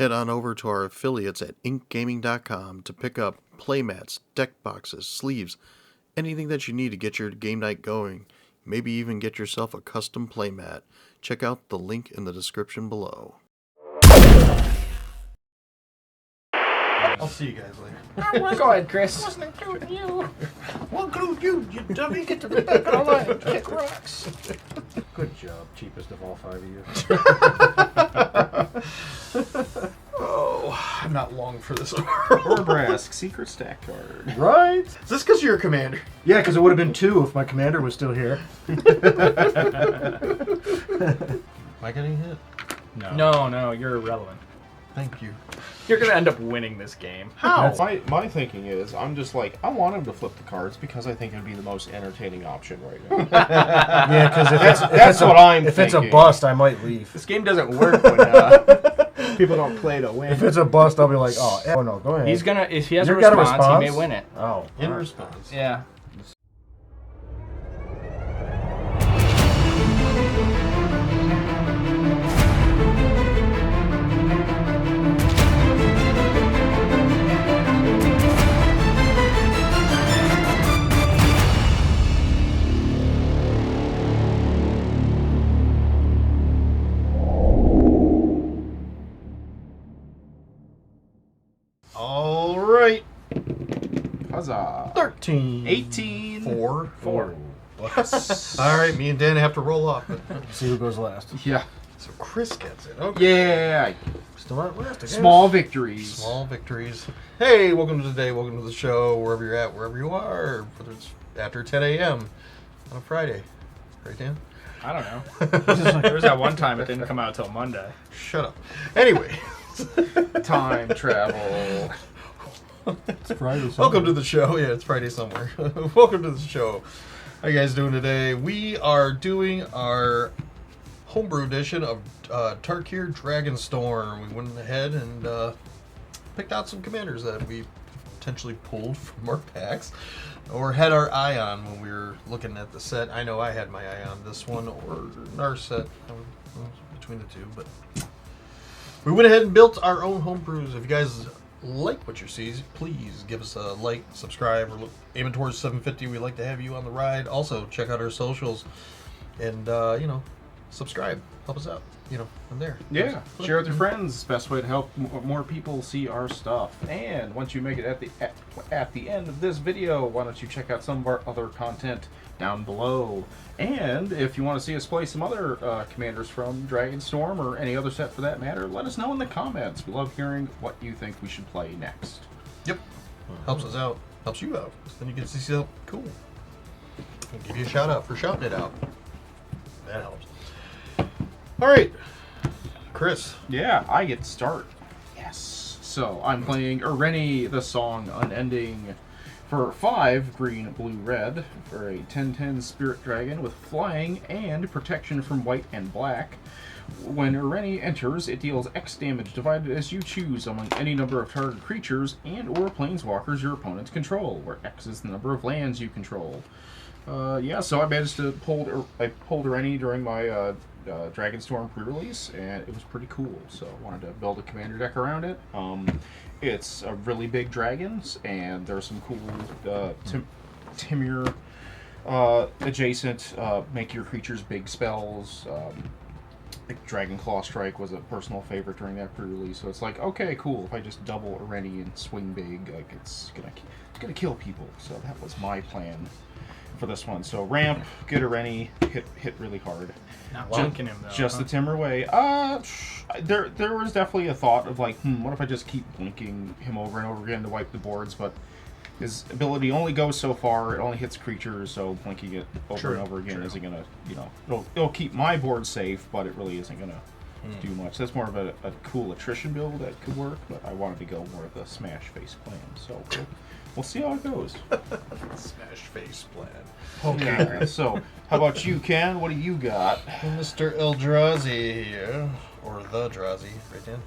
Head on over to our affiliates at inkgaming.com to pick up playmats, deck boxes, sleeves, anything that you need to get your game night going. Maybe even get yourself a custom playmat. Check out the link in the description below. I'll see you guys later. Go ahead, Chris. Wasn't including you. What include you, you dummy? Get to the back of the line. Kick rocks. Good job, cheapest of all five of you. Oh, I'm not long for this. Orbrask, secret stack card. Right? Is this because you're a commander? Yeah, because it would have been 2 if my commander was still here. Am I getting hit? No, you're irrelevant. Thank you. You're gonna end up winning this game. How? My thinking is, I'm just like, I want him to flip the cards because I think it would be the most entertaining option right now. Yeah, because if it's a thinking. bust, I might leave. This game doesn't work when People don't play to win. If it's a bust, I'll be like, oh no, go ahead. he's gonna. If he has a You've got response, a response, he may win it. Oh. In response. Yeah. All right. Huzzah. 13. 18. 4. Yes. All right, me and Dan have to roll off. See who goes last. Yeah. So Chris gets it. Okay. Yeah. Still not last, I guess. Small victories. Small victories. Hey, welcome to the day, welcome to the show, wherever you're at, wherever you are, whether it's after 10 a.m. on a Friday. Right, Dan? I don't know. There was that one time it didn't come out till Monday. Shut up. Anyway. Time travel. It's Friday. Welcome to the show. Yeah, it's Friday somewhere. Welcome to the show. How you guys doing today? We are doing our homebrew edition of Tarkir Dragonstorm. We went ahead and picked out some commanders that we potentially pulled from our packs or had our eye on when we were looking at the set. I know I had my eye on this one or our set. Between the two, but we went ahead and built our own homebrews. If you guys like what you see, please give us a like, subscribe. We're aiming towards 750. We'd like to have you on the ride. Also, check out our socials and, subscribe. Help us out, from there. Yeah, share with your friends. Best way to help more people see our stuff. And once you make it at the end of this video, why don't you check out some of our other content down below. And if you want to see us play some other commanders from Dragonstorm or any other set for that matter, let us know in the comments. We love hearing what you think we should play next. Yep. Helps us out. Helps you out. Then you get to see something cool. I'll give you a shout out for shouting it out. That helps. All right, Chris. Yeah, I get to start. Yes. So I'm playing Ureni, the song Unending, for 5 green, blue, red, for a 10/10 spirit dragon with flying and protection from white and black. When Ureni enters, it deals X damage divided as you choose among any number of target creatures and or planeswalkers your opponents control, where X is the number of lands you control. So I managed to pulled Ureni during my Dragonstorm pre-release, and it was pretty cool. So I wanted to build a commander deck around it. It's a really big dragons, and there's some cool Timur adjacent make your creatures big spells. Like Dragon Claw Strike was a personal favorite during that pre-release. So it's like, okay, cool. If I just double Ureni and swing big, like it's gonna kill people. So that was my plan for this one. So ramp, get Ureni, hit really hard. Not linking him though. Just the Timur way. There was definitely a thought of like, what if I just keep blinking him over and over again to wipe the boards? But his ability only goes so far. It only hits creatures, so blinking it over and over again isn't gonna, it'll keep my board safe, but it really isn't gonna do much. That's more of a cool attrition build that could work, but I wanted to go more of the smash face plan. So we'll see how it goes. Smash face plan. Okay. So how about you, Ken? What do you got? Mr. Eldrazi here, or the Drazi, right then.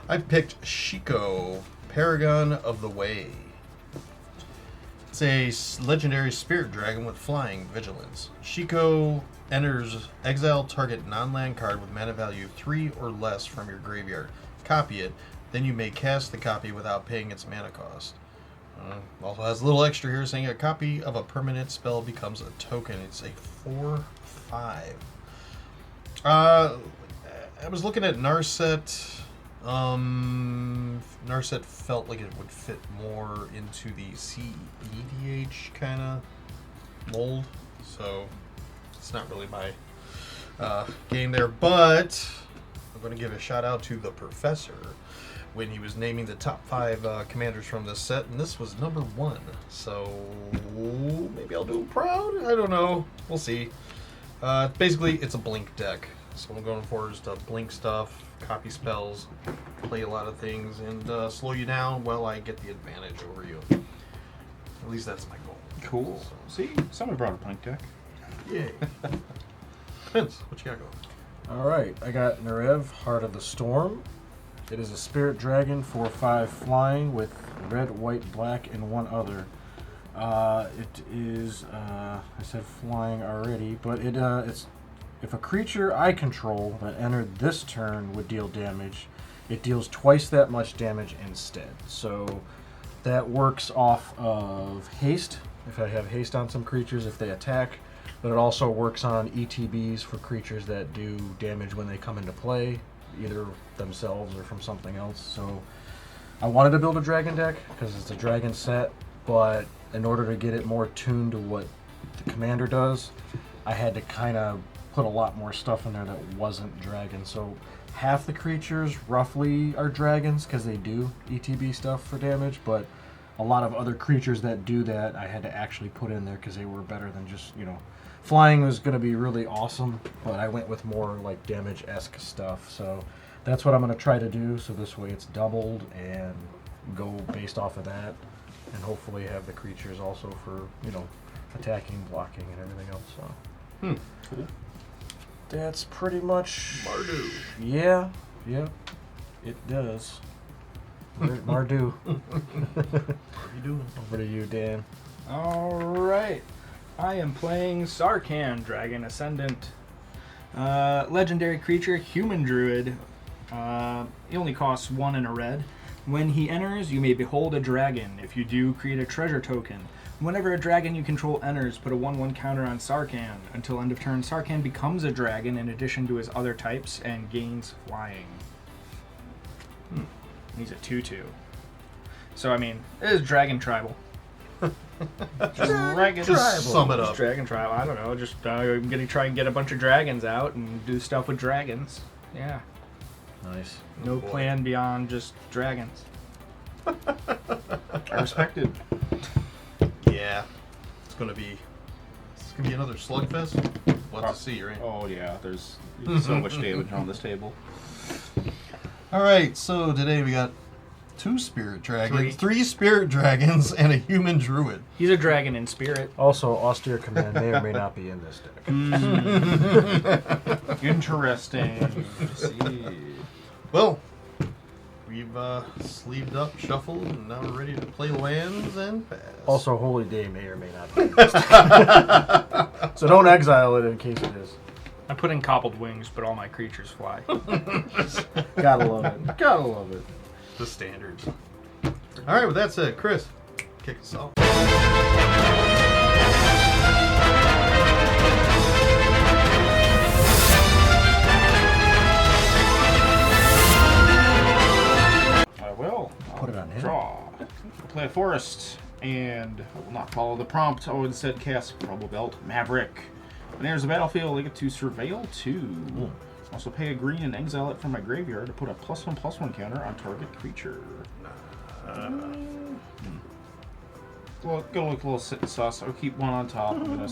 I picked Shiko, Paragon of the Way. It's a legendary spirit dragon with flying vigilance. Shiko enters exile target non-land card with mana value 3 or less from your graveyard. Copy it, then you may cast the copy without paying its mana cost. Also has a little extra here saying a copy of a permanent spell becomes a token. It's a 4/5. I was looking at Narset. Narset felt like it would fit more into the CEDH kind of mold, so it's not really my game there. But I'm going to give a shout out to the Professor when he was naming the top 5 commanders from this set, and this was number 1. So maybe I'll do him proud. I don't know. We'll see. Basically, it's a blink deck. So what I'm going for is to blink stuff, copy spells, play a lot of things, and slow you down while I get the advantage over you. At least that's my goal. Cool. So, See, someone brought a blink deck. yay. Vince, what you got going? Alright, I got Neriv, Heart of the Storm. It is a spirit dragon, 4/5 flying with red, white, black, and one other. It is, I said flying already, but it's if a creature I control that entered this turn would deal damage, it deals twice that much damage instead. So that works off of haste, if I have haste on some creatures if they attack, but it also works on ETBs for creatures that do damage when they come into play, either themselves or from something else. So I wanted to build a dragon deck because it's a dragon set, but in order to get it more tuned to what the commander does, I had to kind of put a lot more stuff in there that wasn't dragon. So half the creatures roughly are dragons because they do ETB stuff for damage, but a lot of other creatures that do that I had to actually put in there because they were better than just, flying was going to be really awesome, but I went with more like damage-esque stuff. So that's what I'm going to try to do, so this way it's doubled and go based off of that, and hopefully have the creatures also for, attacking, blocking, and everything else. So Cool. that's pretty much... Mardu. Yeah, it does. Mardu. What are you doing? Over to you, Dan. Alright. I am playing Sarkhan, Dragon Ascendant. Legendary creature, human druid. He only costs 1 and a red. When he enters, you may behold a dragon. If you do, create a treasure token. Whenever a dragon you control enters, put a 1/1 counter on Sarkhan. Until end of turn, Sarkhan becomes a dragon in addition to his other types and gains flying. He's a 2/2. So, it is dragon tribal. Dragon Just sum it up. Just dragon tribal. I don't know. Just I'm gonna try and get a bunch of dragons out and do stuff with dragons. Yeah. Nice. No boy. plan beyond just dragons. I respect it. Yeah. It's gonna be another slugfest. We'll have to see, right? Oh yeah, there's so much damage on this table. Alright, so today we got 2 spirit dragons, 3. 3 spirit dragons, and a human druid. He's a dragon in spirit. Also, Austere Command may or may not be in this deck. Interesting. See. Well, we've sleeved up, shuffled, and now we're ready to play lands and pass. Also, Holy Day may or may not be in this deck. So don't exile it in case it is. I put in cobbled wings, but all my creatures fly. Gotta love it. Gotta love it. The standards. Alright, with that said, Chris, kick us off. I will. Put it on him. Draw. Play a forest, and I will not follow the prompt. I will instead cast Rubble Belt Maverick. When it enters the battlefield, I get to surveil 2. Also pay a green and exile it from my graveyard to put a +1/+1 counter on target creature. Well, gonna look a little sus. I'll keep 1 on top. I'm gonna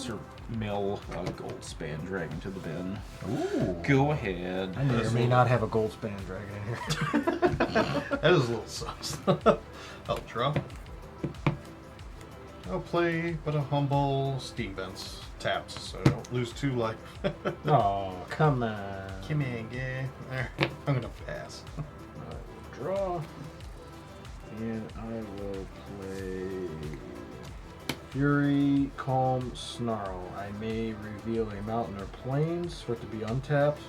mill a gold span dragon to the bin. Ooh. Go ahead. I may or may not have a gold span dragon in here. That is a little sus. I'll draw. I'll play but a humble steam vents tapped, so I don't lose 2 life. Oh, come on. Come in, gay. There. I'm gonna pass. Draw. And I will play Fury, Calm, Snarl. I may reveal a mountain or plains for it to be untapped,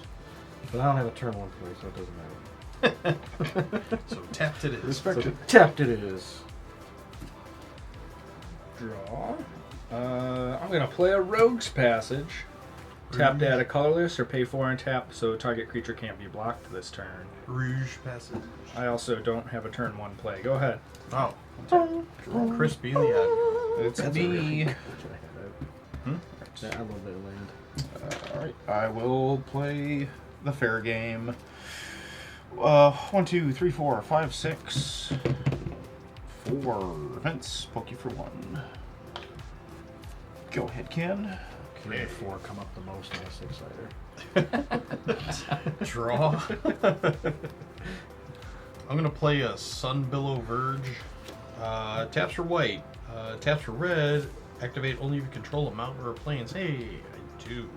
but I don't have a turn 1 play, so it doesn't matter. So tapped it is. Respect So it. tapped it is. Draw. I'm gonna play a Rogue's Passage. Tap to add a colorless or pay 4 and tap so target creature can't be blocked this turn. Rouge passage. I also don't have a turn 1 play. Go ahead. Oh. Crispy in the egg. It's That's a me. really good Hmm? Yeah, I love that land. Alright, I will play the fair game. 1, 2, 3, 4, 5, 6. 4. Vince, poke you for 1. Go ahead, Ken. Okay, 4 come up the most on a 6-sider. Draw. I'm gonna play a Sunbillow Verge. Taps for white. Taps for red. Activate only if you control a mountain or a plains. Hey, I do.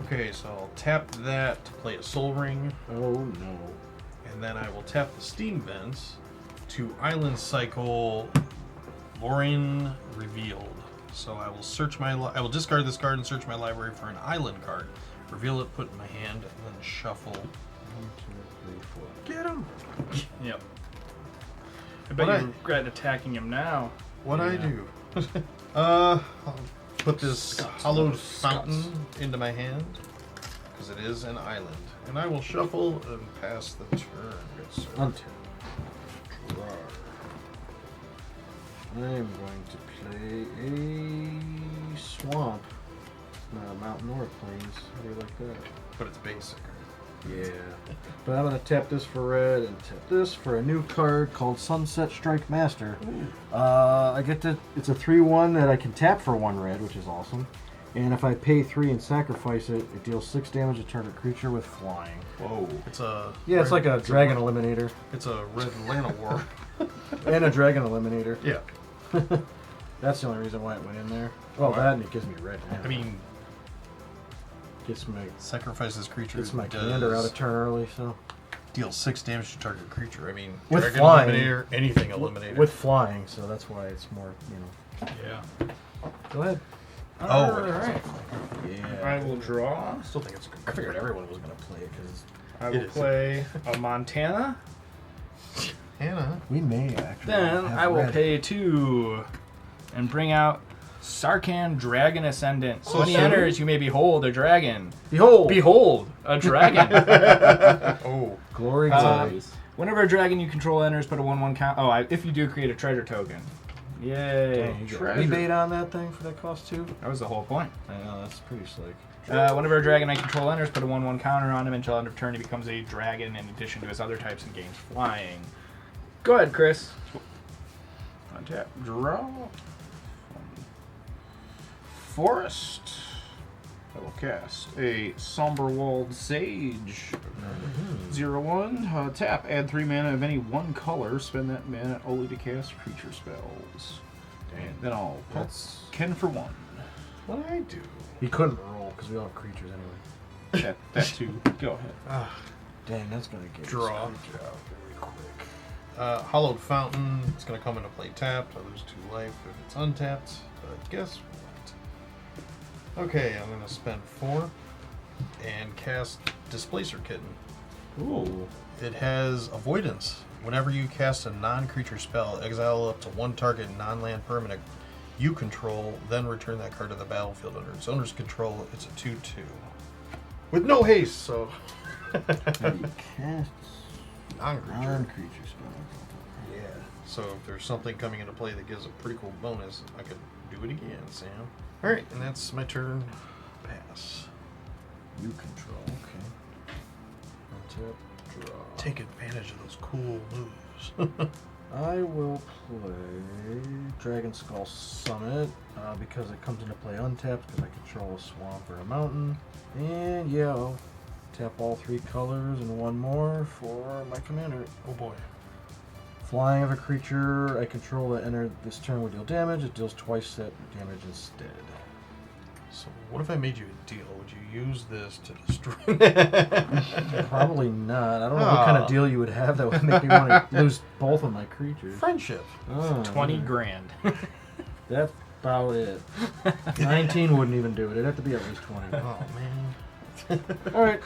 Okay, so I'll tap that to play a Soul Ring, Oh no. and then I will tap the Steam Vents to Island Cycle Lorien Revealed. So I will search my. I will discard this card and search my library for an island card. Reveal it, put it in my hand, and then shuffle. 1, 2, 3, 4. Get him! Yep. I bet What you regret attacking him now. What I Yeah. do? I'll put this Scots, hollowed Scots. fountain into my hand because it is an island, and I will shuffle and pass the turn. Good sir. Untap. Draw. I am going to play a swamp. Not a mountain or a plains. How do you like that? But it's basic. Yeah. But I'm going to tap this for red and tap this for a new card called Sunset Strike Master. I get to. It's a 3/1 that I can tap for 1 red, which is awesome. And if I pay 3 and sacrifice it, it deals 6 damage to target creature with flying. Whoa. It's a Yeah, it's like a dragon eliminator. It's a red Lana War. And a dragon eliminator. Yeah. That's the only reason why it went in there. Well, that and it gives me red mana. I mean, gets my sacrifice this creature. gets my does commander out of turn early, so deal 6 damage to target creature. I mean, With Dragon flying. Eliminator, anything Eliminator. with flying, so that's why it's more, Yeah. Go ahead. Oh, Alright. Yeah. I will draw. I still think it's a good I card. figured everyone was gonna play it because I It will is. play a Montana. Hannah. we may actually. Then have I will red. pay 2 and bring out Sarkhan Dragon Ascendant. So When he soon? enters, you may behold a dragon. Behold, Behold, a dragon. Oh. glory, Uh, glory. Whenever a dragon you control enters, put a 1/1 count. Oh, if you do create a treasure token. Yay. Dang, you got treasure. rebate on that thing for that cost too. That was the whole point. I know that's pretty slick. Whenever a dragon I control enters, put a 1/1 counter on him until end of turn. He becomes a dragon in addition to his other types and gains flying. Go ahead, Chris. Untap. Draw. Forest. I will cast a Somberwald Sage. 0/1. Tap. Add 3 mana of any one color. Spend that mana only to cast creature spells. And then I'll poke That's Ken for 1. What did I do? he couldn't roll because we all have creatures anyway. That too. Go ahead. Ah, Dang, that's gonna get Draw. this creature out really quick. Hollowed Fountain. It's going to come into play tapped. I lose 2 life if it's untapped. But guess what? Okay, I'm going to spend 4 and cast Displacer Kitten. Ooh. It has Avoidance. Whenever you cast a non-creature spell, exile up to 1 target non-land permanent you control, then return that card to the battlefield under its owner's control. It's a 2/2. With no haste, so... How do you cast Non-creature. non-creature spells? Yeah. So if there's something coming into play that gives a pretty cool bonus, I could do it again, Sam. Alright, and that's my turn. Pass. You control. Okay. Untap. Draw. Take advantage of those cool moves. I will play Dragon Skull Summit because it comes into play untapped because I control a swamp or a mountain. And yeah, I'll tap all 3 colors and 1 more for my commander. Oh boy. Flying of a creature I control that enter this turn would deal damage. It deals twice that damage instead. So what if I made you a deal? Would you use this to destroy? Probably not. I don't know what kind of deal you would have that would make me want to lose both of my creatures. Friendship. Oh, 20 grand. That's about it. 19 wouldn't even do it. It'd have to be at least 20. Oh man. All right.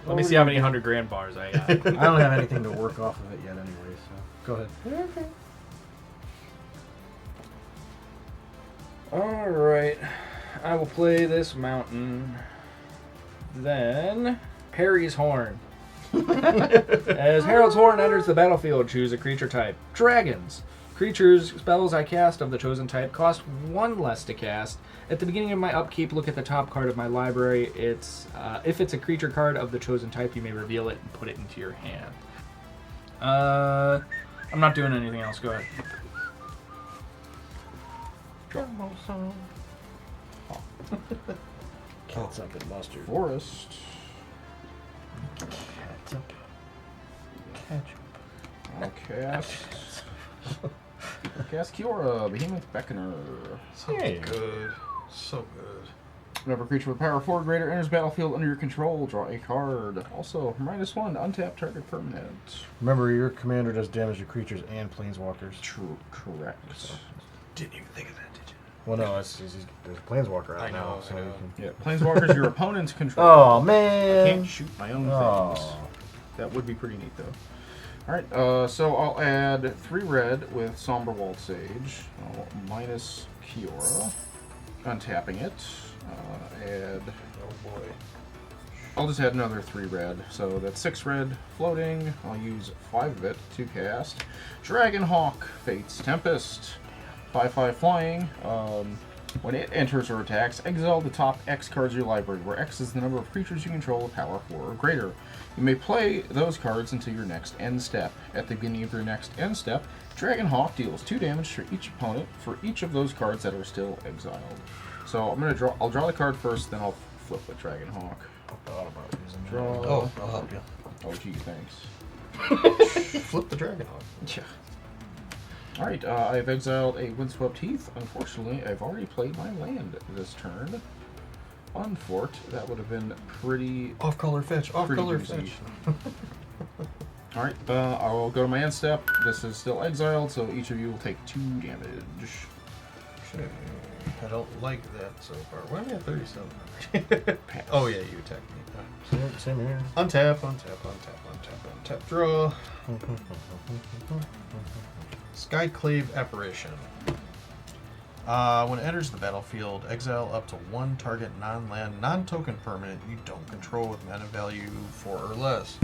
Let me see how many 100 grand bars I got. I don't have anything to work off of it yet anyway, so go ahead. Okay. Alright. I will play this mountain. Then, Harry's Horn. As Harold's Horn enters the battlefield, choose a creature type. Dragons. Creatures, spells I cast of the chosen type cost 1 less to cast. At the beginning of my upkeep, look at the top card of my library. If it's a creature card of the chosen type, you may reveal it and put it into your hand. I'm not doing anything else. Go ahead. Catsup and mustard. Forest. Catsup. Ketchup. I'll cast Kiora, Behemoth Beckoner. So good. So good. Whenever a creature with power 4 or greater enters battlefield under your control, draw a card. Also, -1, untap target permanent. Remember, your commander does damage to creatures and planeswalkers. True, correct. Didn't even think of that, did you? Well, no, there's a planeswalker out I know, now. I So know. you can... Yeah, planeswalkers your opponent's control. Oh, I man. can't shoot my own things. Oh. That would be pretty neat, though. Alright, so I'll add 3 red with Somber Walled Sage. Minus Kiora. Untapping it. Add... Oh boy. I'll just add another 3 red. So that's 6 red floating. I'll use 5 of it to cast Dragonhawk, Fate's Tempest. 5/5 flying. When it enters or attacks, exile the top X cards of your library, where X is the number of creatures you control with power 4 or greater. You may play those cards until your next end step. At the beginning of your next end step, Dragonhawk deals 2 damage to each opponent for each of those cards that are still exiled. So I'll draw the card first, then I'll flip the Dragonhawk. I thought about using Draw. Oh, I'll help you. Oh, gee, thanks. Flip the Dragonhawk. Yeah. Alright, I've exiled a Windswept Heath. Unfortunately, I've already played my land this turn. Unfort, that would have been pretty... Off color fetch. Off Pretty color doozy. fetch. Alright, I'll go to my end step. This is still exiled, so each of you will take 2 damage. Okay. I don't like that so far. Why am I at 37? Pass. Oh yeah, you attacked me. Same here. Untap, untap, untap, untap, untap. Draw. Skyclave Apparition. When it enters the battlefield, exile up to 1 target non-land, non-token permanent you don't control with mana value 4 or less.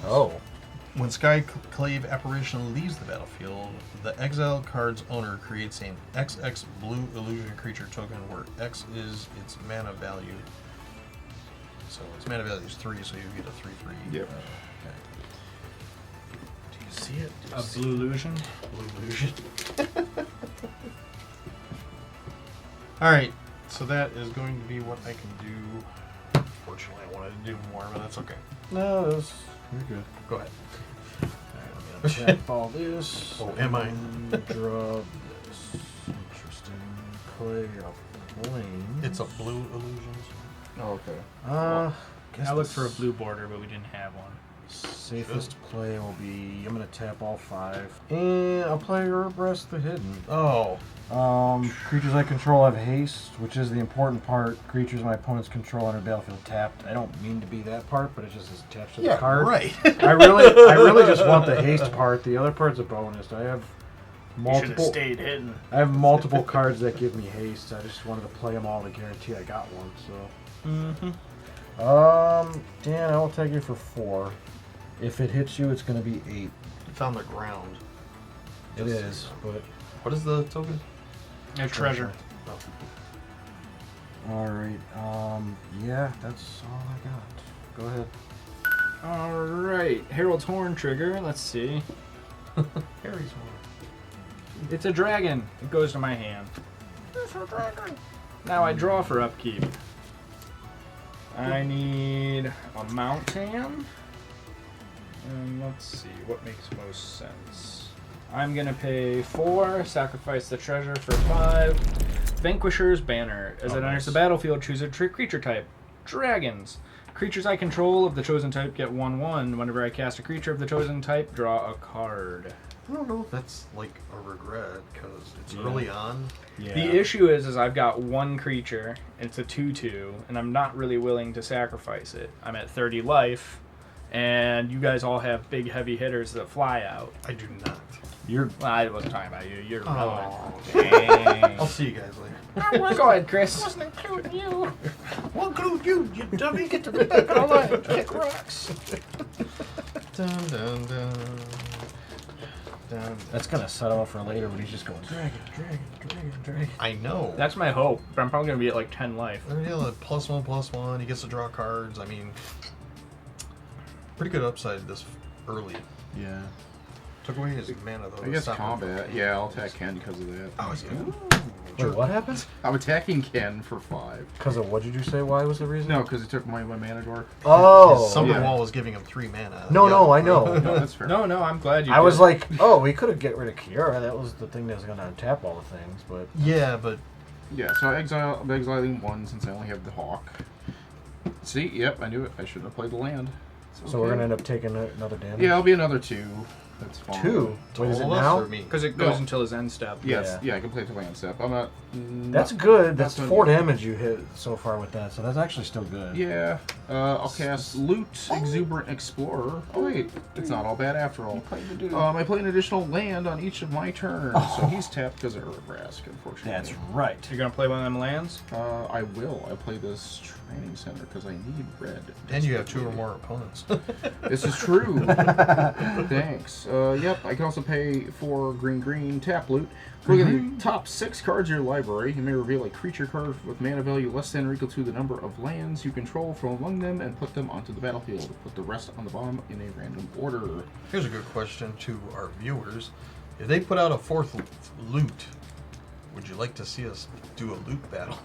Oh. When Skyclave Apparition leaves the battlefield, the exiled card's owner creates an XX blue illusion creature token where X is its mana value. So its mana value is 3, so you get a 3/3. Yep. Okay. Do you see it? Do you A see blue illusion. Blue illusion. Alright, so that is going to be what I can do. Fortunately, I wanted to do more, but that's okay. No, you're good. Go ahead. Alright, I'm gonna tap all this. Oh, am I? and Draw this. Interesting. Play a plane. It's a blue illusions. Oh, okay. Guess I looked for a the blue border, but we didn't have one. safest play will be I'm gonna tap all 5. And I'll play Herbrest the Hidden. Oh. Creatures I control have haste, which is the important part. Creatures my opponents control on a battlefield tapped. I don't mean to be that part, but it just is attached to the card. right. I really just want the haste part. The other part's a bonus. I have multiple. hidden. I have multiple cards that give me haste. I just wanted to play them all to guarantee I got one. So. Dan, I will tag you for 4. If it hits you, it's going to be 8. It's on the ground. It is, but What is the token? A treasure. all right. Yeah, that's all I got. Go ahead. Alright. Harold's Horn trigger. Let's see. Harry's one. It's a dragon. It goes to my hand. It's a dragon. Now I draw for upkeep. I need a mountain. And let's see, what makes most sense? I'm gonna pay 4, sacrifice the treasure for 5. Vanquisher's Banner. As it enters the battlefield, choose a creature type. Dragons. Creatures I control of the chosen type get 1/1. Whenever I cast a creature of the chosen type, draw a card. I don't know if that's like a regret because it's early on. Yeah. The issue is I've got one creature, and it's a 2/2, and I'm not really willing to sacrifice it. I'm at 30 life, and you guys all have big heavy hitters that fly out. I do not. You're. Well, I wasn't talking about you. You're irrelevant. Dang. I'll see you guys later. Go ahead, Chris. including you. We'll include you, you dummy. Get to the back of the line. Kick rocks. Dun, dun, dun. Dun. That's gonna set him up for later when he's just going dragon. I know. That's my hope, but I'm probably going to be at like 10 life. Yeah, like +1/+1. He gets to draw cards. I mean, pretty good upside this early. Yeah. Took away his mana though. I guess Stopped him from- combat. Yeah, I'll attack Ken because of that. Oh, is he? Wait, what happened? I'm attacking Ken for 5. Because of what did you say? Why was the reason? No, because he took my mana door. Oh. His Summer yeah. Wall was giving him 3 mana. No, Yeah. no, I know. No, that's fair. No, I'm glad you I did. was like, oh, we could have get rid of Kiara. That was the thing that was gonna untap all the things, but Yeah, but Yeah, so I'm exiling 1 since I only have the Hawk. See, yep, I knew it. I shouldn't have played the land. It's so we're okay. gonna end up taking another damage. Yeah, it'll be another 2. That's fine. 2. Wait, is it all of us now? or me? because it goes No. until his end step. Yes, Yeah. yeah, I can play the land step. I'm not. That's good. That's not 4 gonna- damage you hit so far with that, so that's actually still good. Yeah, I'll cast Loot Exuberant Explorer. Oh wait, it's not all bad after all. I play an additional land on each of my turns, so he's tapped because of Urbrask, unfortunately. That's right. You're going to play one of them lands? I will. I play this training center because I need red. And you have 2 or more opponents. This is true. Thanks. Yep, I can also pay for green tap loot. Look at the top 6 cards of your library. You may reveal a creature card with mana value less than or equal to the number of lands you control from among them and put them onto the battlefield. Put the rest on the bottom in a random order. Here's a good question to our viewers. If they put out a 4th loot, would you like to see us do a loot battle?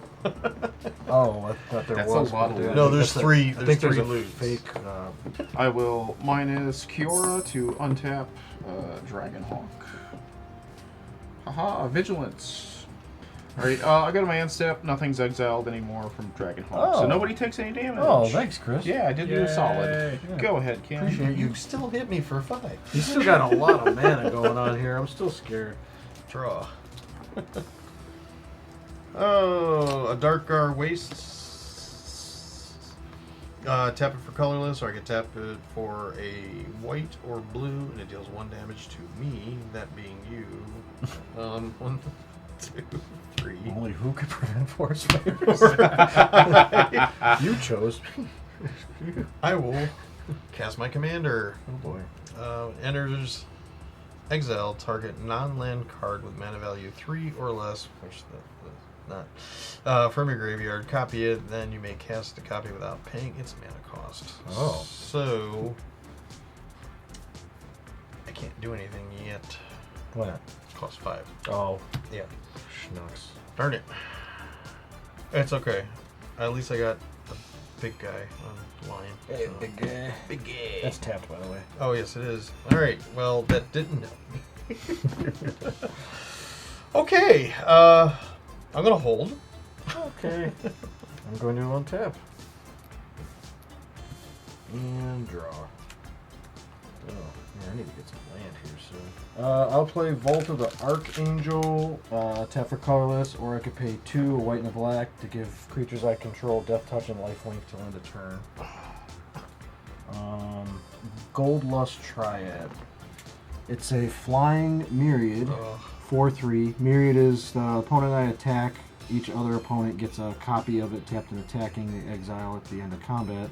Oh, I thought there That's was. a lot but of there- No, there's that's 3. I There's think 3 there's a loots. fake. I will minus Kiora to untap Dragonhawk. Haha, Vigilance. Alright, I got my end step. Nothing's exiled anymore from Dragonhawk, so Oh. nobody takes any damage. Oh, thanks, Chris. Yeah, I did you a solid. Yay. Yeah. Go ahead, Ken. Appreciate you. You still hit me for 5. You still got a lot of mana going on here. I'm still scared. Draw. Oh, a Darkgar Wastes. Tap it for colorless, or I can tap it for a white or blue, and it deals 1 damage to me, that being you. 1, 2, 3. Only who could prevent forest fires? You chose. I will cast my commander. Oh boy. Enters exile target non-land card with mana value 3 or less, which not from your graveyard. Copy it, then you may cast a copy without paying its mana cost. Oh. So I can't do anything yet. Why not? It costs 5. Oh, Yeah. schnooks. Darn it. It's okay. At least I got the big guy on line. Hey, so. big guy. Big guy. That's tapped, by the way. Oh, yes, it is. All right. Well, that didn't help me. Okay. I'm going to hold. Okay. I'm going to untap. And draw. Oh, man, I need to get some land here soon. I'll play Vault of the Archangel, tap for colorless, or I could pay 2, a white and a black, to give creatures I control Death Touch and Lifelink till end of turn. Gold Lust Triad. It's a flying myriad, Ugh. 4/3. Myriad is the opponent I attack. Each other opponent gets a copy of it tapped and attacking the exile at the end of combat.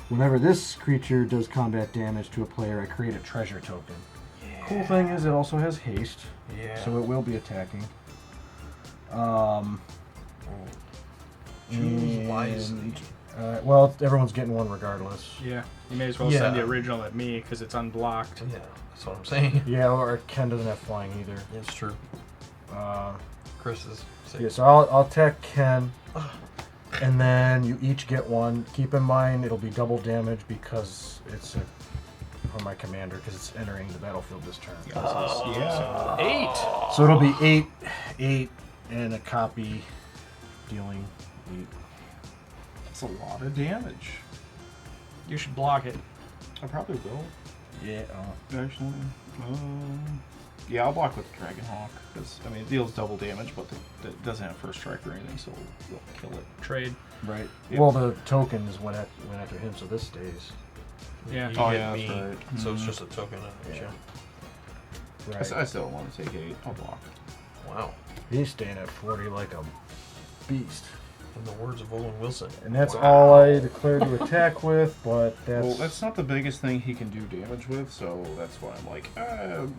Whenever this creature does combat damage to a player, I create a treasure token. Cool thing is it also has haste, Yeah. so it will be attacking. Choose and, wisely. well, everyone's getting one regardless. Yeah. You may as well Yeah. send the original at me because it's unblocked. Yeah, that's what I'm saying. Yeah, or Ken doesn't have flying either. It's true. Chris is safe. Yeah, so I'll attack Ken, and then you each get one. Keep in mind it'll be double damage because it's for my commander because it's entering the battlefield this turn. Yeah. 8. So it'll be 8, and a copy dealing 8. That's a lot of damage. You should block it. I probably will. Yeah. Actually, yeah, I'll block with Dragonhawk because I mean it deals double damage, but it doesn't have first strike or anything, so we'll kill it. Trade. Right. Yep. Well, the tokens went after him, so this stays. Yeah. You Oh, get yeah, that's me, right. so it's just a token. Yeah. I Right. I still don't want to take 8. I'll block. Wow. He's staying at 40 like a beast. In the words of Owen Wilson. And that's Wow. all I declare to attack with, but that's... Well, that's not the biggest thing he can do damage with, so that's why I'm like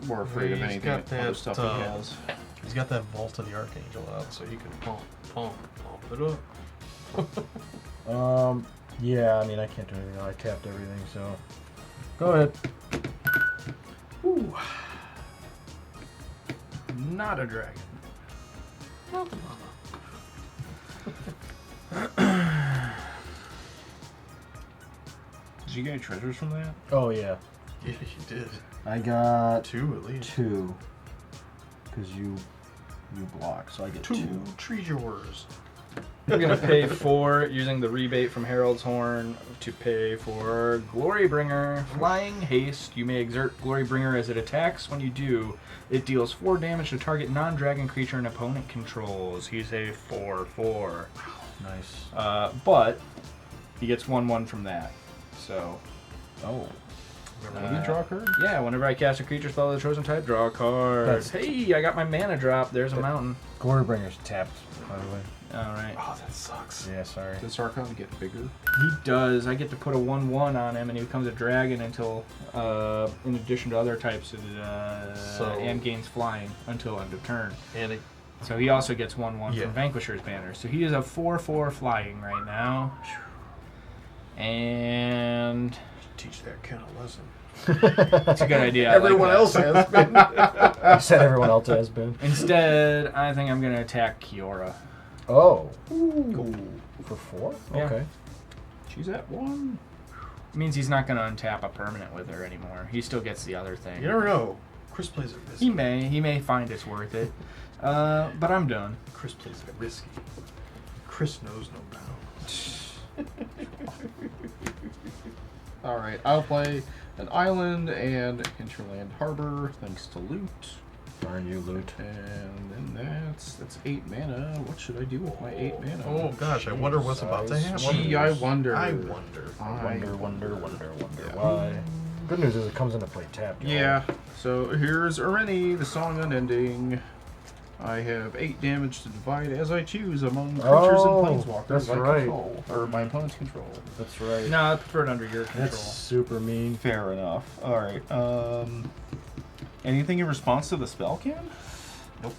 more afraid of He's anything got other that, stuff he has. He's got that Vault of the Archangel out, so you can pump it up. Yeah, I mean, I can't do anything. I tapped everything, so... Go ahead. Ooh. Not a dragon. Did you get any treasures from that? Oh, yeah. Yeah, you did. I got 2 at least. 2. Because you block, so I get 2. 2 treasures. I'm gonna pay 4 using the rebate from Harold's Horn to pay for Glorybringer. Flying haste. You may exert Glorybringer as it attacks. When you do, it deals 4 damage to target non-dragon creature an opponent controls. He's a 4/4. Nice. But he gets 1/1 from that. So Oh. Maybe draw a card? yeah, whenever I cast a creature spell of the chosen type, draw a card. That's- Hey, I got my mana drop. There's a mountain. Glorybringer's tapped, by the way. All right. Oh, that sucks. Yeah, sorry. Does Sarkhan get bigger? He does. I get to put a 1/1 on him, and he becomes a dragon until, in addition to other types, and gains flying until end of turn. And it, So he also gets 1/1 Yeah. from Vanquisher's Banner. So he is a 4/4 flying right now. And teach that kind of lesson. it's a good idea. I like Everyone that. else has been. You said everyone else has been. Instead, I think I'm going to attack Kiora. Oh. For 4? Yeah. Okay. She's at 1. Means he's not going to untap a permanent with her anymore. He still gets the other thing. You never know. Chris plays it risky. He may find it's worth it. But I'm done. Chris plays it risky. Chris knows no bounds. Alright, I'll play an island and hinterland harbor, thanks to loot. Darn you, loot. And then that's 8 mana. What should I do with my 8 mana? Oh gosh, I wonder what's about to happen. Gee, I wonder. I wonder. Wonder Yeah. why. Good news is it comes into play tapped. y'all. Yeah, so here's Ureni, the song unending. I have 8 damage to divide as I choose among creatures Oh, and planeswalkers that's I right. control, or my opponent's control. That's right. No, I prefer it under your control. That's super mean. Fair enough. Alright, anything in response to the spell can? Nope.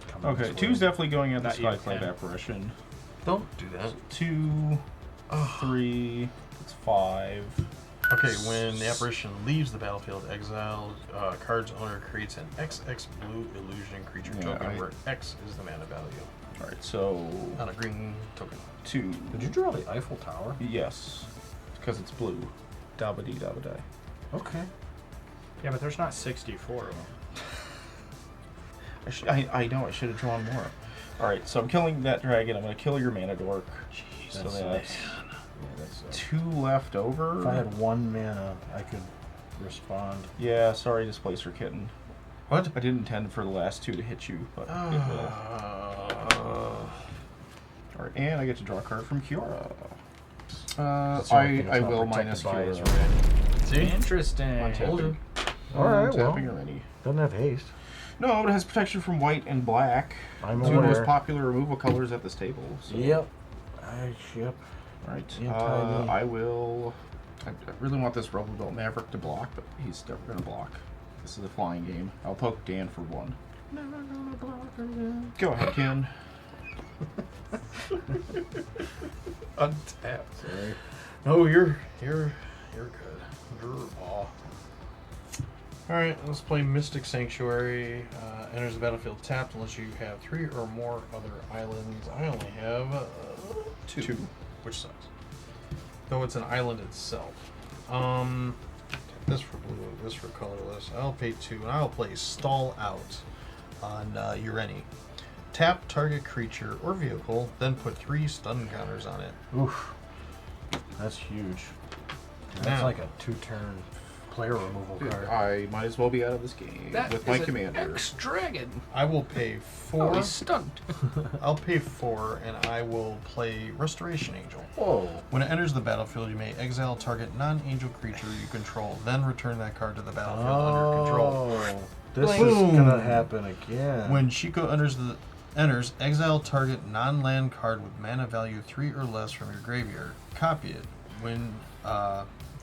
Come Okay, this 2's way. definitely going at the Not yet, Skyclave Ken. Apparition. Don't do that. 2, 3, it's 5. Okay, when the apparition leaves the battlefield, exile card's owner creates an XX blue illusion creature token where X is the mana value Alright, so on a green token. 2. Did you draw the Eiffel Tower? Yes, because it's blue. Dabba dee dabba die. Okay. Yeah, but there's not 64 of them. I know, I should have drawn more. Alright, so I'm killing that dragon. I'm going to kill your mana dork. So That's that's Yeah, that's 2 left over. If I had 1 mana, I could respond. Yeah, sorry, Displacer Kitten. What? I didn't intend for the last 2 to hit you, but it will. Alright, and I get to draw a card from Kiora. That's the only thing I that's not will protected minus by is Kiora. See? Interesting. I'm tapping. Alright, well. Tapping already. Doesn't have haste. No, but it has protection from white and black. I'm Two of the most aware. popular removal colors at this table. So. Yep. Yep. Right. Anti-me. I will. I really want this Rebel Belt Maverick to block, but he's never going to block. This is a flying game. I'll poke Dan for 1. Never gonna block again. Go ahead, Ken. Untap. Sorry. No, you're good. All right, let's play Mystic Sanctuary. Enters the battlefield tapped unless you have 3 or more other islands. I only have 2, which sucks. Though it's an island itself. This for blue, this for colorless. I'll pay 2, and I'll play Stall Out on Ureni. Tap target creature or vehicle, then put 3 stun counters on it. Oof. That's huge. That's Now. like a 2-turn player removal card. I might as well be out of this game That with is my an commander. X-Dragon. I will pay Oh, 4. he's stunned. I'll pay 4, and I will play Restoration Angel. Whoa. When it enters the battlefield, you may exile target non-angel creature you control, then return that card to the battlefield under control. This Boom. is gonna happen again. When Shiko enters, exile target non-land card with mana value 3 or less from your graveyard. Copy it.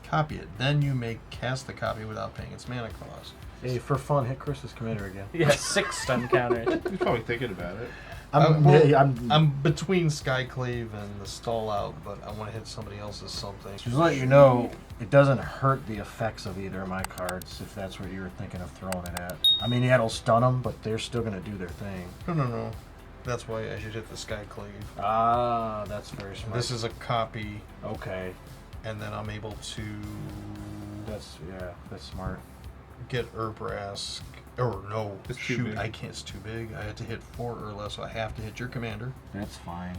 Copy it. Then you may cast the copy without paying its mana cost. Hey, for fun, hit Chris's commander again. He has 6 stun counters. He's probably thinking about it. I'm between Skyclave and the stall out, but I want to hit somebody else's something. Just to let you know, it doesn't hurt the effects of either of my cards, if that's what you were thinking of throwing it at. I mean, yeah, it'll stun them, but they're still going to do their thing. No. That's why I should hit the Skyclave. Ah, that's very smart. This is a copy, Okay. and then I'm able to That's smart. get Urbrask. Or no, It's too shoot, big. I can't. It's too big. I had to hit 4 or less, so I have to hit your commander. That's fine.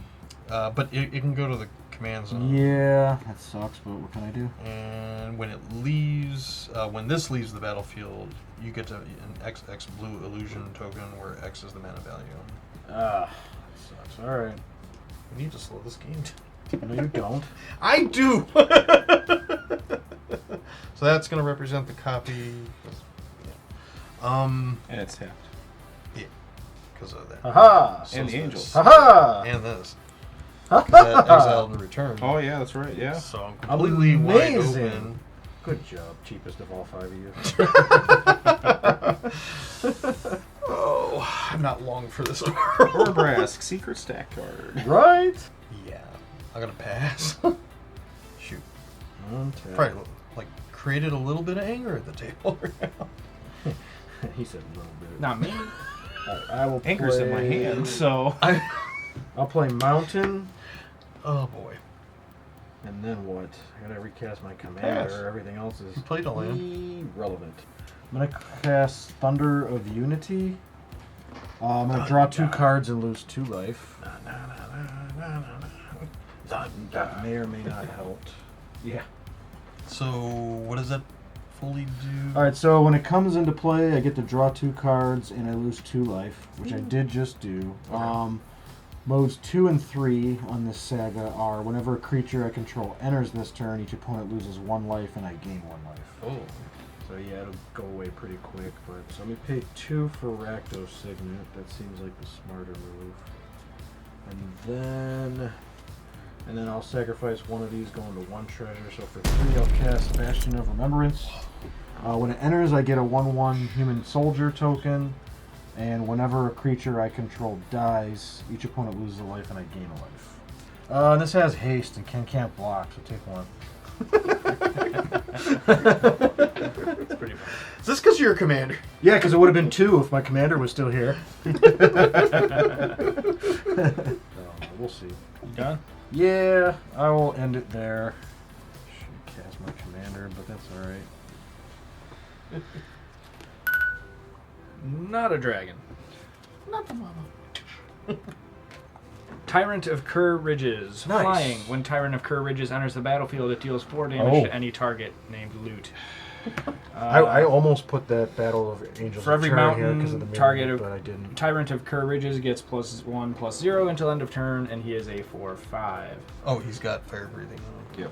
But it can go to the command zone. Yeah, that sucks, but what can I do? And when it leaves, when this leaves the battlefield, you get to an XX blue illusion token where X is the mana value. Ah, that sucks. Alright. We need to slow this game down. No, you don't. I do! So that's going to represent the copy. And it's tapped. Yeah, because of that. Haha! So And the is angels. this. Haha! And this. 'Cause that exiled and returned. Oh, yeah, that's right, yeah. So I'm completely wide Amazing. open. Good job, cheapest of all 5 of you. Oh, I'm not long for this. Urbrask, secret stack card. Right? Yeah, I'm gonna pass. Shoot, Okay. probably like created a little bit of anger at the table. He said a little bit. Not me. I will Anchor's in my play- hand, so. I'll play Mountain, Oh boy, and then what? I gotta recast my Pass. commander. Everything else is you played a land. irrelevant. I'm gonna cast Thunder of Unity. I'm gonna draw 2 cards and lose 2 life. That may or may not help. Yeah. So what does that fully do? Alright, so when it comes into play, I get to draw 2 cards and I lose 2 life, which I did just do. Okay. Modes 2 and 3 on this saga are whenever a creature I control enters this turn, each opponent loses 1 life and I gain 1 life. Oh, So yeah, it'll go away pretty quick. But so let me pay 2 for Rakdos Signet. That seems like the smarter move. And then I'll sacrifice one of these, going to 1 treasure. So for 3, I'll cast Bastion of Remembrance. When it enters, I get a 1/1 human soldier token. And whenever a creature I control dies, each opponent loses a life and I gain a life. And this has haste and can't block, so take 1. It's pretty fun. is this because you're a commander? Yeah, because it would have been 2 if my commander was still here. We'll see. You done? Yeah, I will end it there. Should cast my commander, but that's alright. Not a dragon. Tyrant of Kerr Ridges. Nice. Flying. When Tyrant of Kerr Ridges enters the battlefield, it deals 4 damage to any target named Loot. I almost put that Battle of Angels For of every Terror here mountain, because of the target movement, of- but I didn't. Tyrant of Kerr Ridges gets +1/+0 until end of turn, and he is a 4/5. Oh, he's got fire breathing. Yep.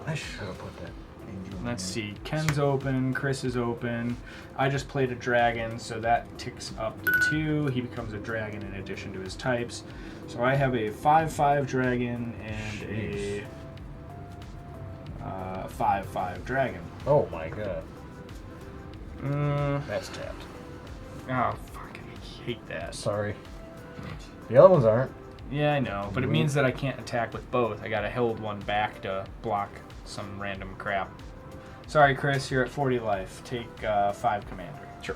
I should have put that Angel. Let's in. see. Ken's open. Chris is open. I just played a dragon, so that ticks up to 2. He becomes a dragon in addition to his types. So I have a 5/5 dragon and Jeez. a 5/5 dragon. Oh my god. Mm, That's tapped. oh, fucking hate that. Sorry. The other ones aren't. Yeah, I know, but it means that I can't attack with both. I gotta hold one back to block some random crap. Sorry, Chris, you're at 40 life. Take 5 commander. Sure.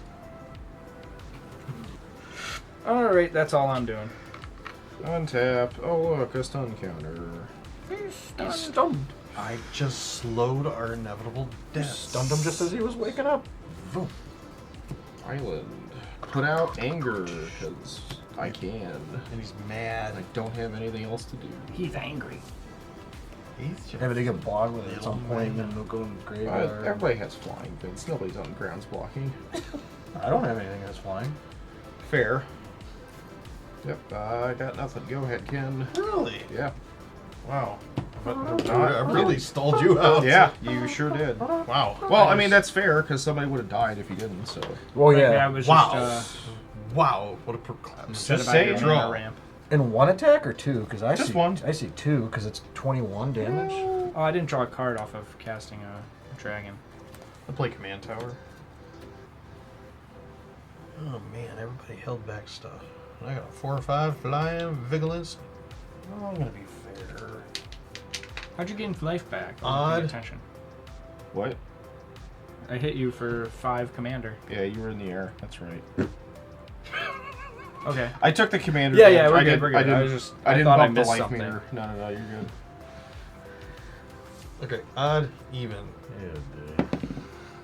Alright, that's all I'm doing. Untap. Oh, look, a stun counter. He's stunned. I just slowed our inevitable death. Stunned him just as he was waking up. Boom. Island. Put out anger, because I can. And he's mad. I don't have anything else to do. He's angry. Maybe they get blocked with it at some point and then they'll go in the graveyard. Everybody has flying, Vince. Nobody's on grounds blocking. I don't have anything that's flying. Fair. Yep, I got nothing. Go ahead, Ken. Really? Yeah. Wow. I really stalled you out. Yeah, you sure did. Wow. Well, I mean, that's fair, because somebody would have died if you didn't, so... Well, Right, yeah. that was Wow. just Wow. What a set just about say your draw. mana ramp. In one attack or two? Because I Just see one. I see two because it's 21 damage. Oh, I didn't draw a card off of casting a dragon. I play Command Tower. Oh man, everybody held back stuff. I got a 4 or 5 flying vigilance. Oh, I'm gonna be fair. How'd you gain life back? I Odd. didn't pay attention. What? I hit you for 5 commander. Yeah, you were in the air. That's right. Okay. I took the commander. Yeah, damage. yeah, we're I good, didn't, we're good. I didn't, I was just- I I didn't thought I bump the missed life something. meter. No, you're good. Okay, odd, even. Yeah, dude.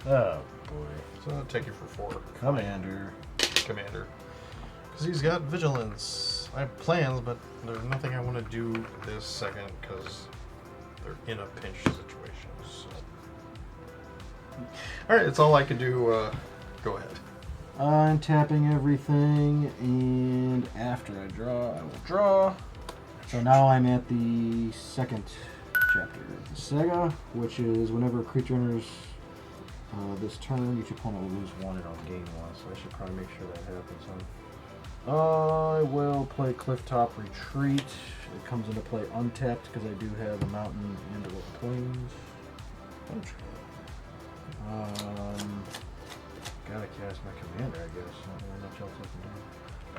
Oh boy. So I'll take you for 4. Commander. Commander. Because he's got vigilance. I have plans, but there's nothing I want to do this second because they're in a pinch situation. So. Alright, that's all I can do. Go ahead. I'm tapping everything, and after I draw, I will draw. So now I'm at the second chapter of the saga, which is whenever a creature enters this turn, each opponent will lose 1 and I'll gain 1. So I should probably make sure that happens. I will play Clifftop Retreat. It comes into play untapped because I do have a mountain and a plains. Gotta cast my commander, I guess. Not really much else I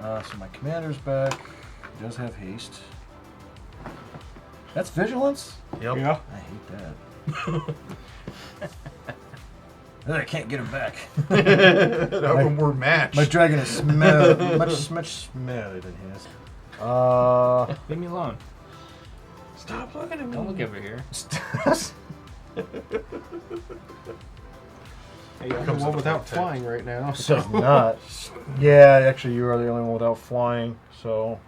can do. So my commander's back. He does have haste. That's vigilance? Yep. Yeah. I hate that. Then I can't get him back. We're matched. My dragon is much smellier than his. Leave me alone. Stop looking at me. Don't look over here. Hey, I'm the Comes one up without with flying right now. So not. Yeah, actually, you are the only one without flying. So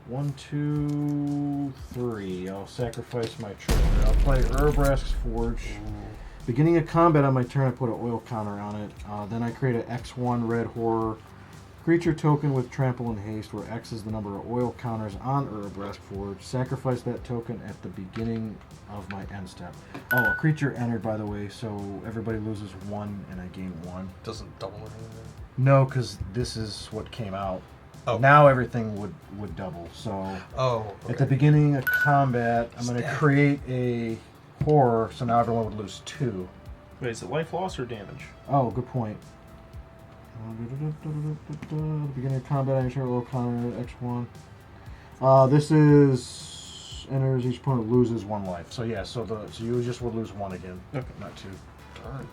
1, 2, 3. I'll sacrifice my treasure. I'll play Urbrask's Forge. Beginning of combat on my turn, I put an oil counter on it. Then I create an X1 red horror creature token with trample and haste, where X is the number of oil counters on Urbrask Forge. Sacrifice that token at the beginning of my end step. Oh, a creature entered, by the way, so everybody loses 1 and I gain 1. Doesn't double anything. No, because this is what came out. Oh. Now everything would double. So Oh. Okay. at the beginning of combat, I'm going to create a horror, so now everyone would lose 2. Wait, is it life loss or damage? Oh, good point. Beginning of combat, I ensure low counter X1. This is enters each opponent loses 1 life. So yeah, so you just would lose 1 again, Okay. not 2. Darn.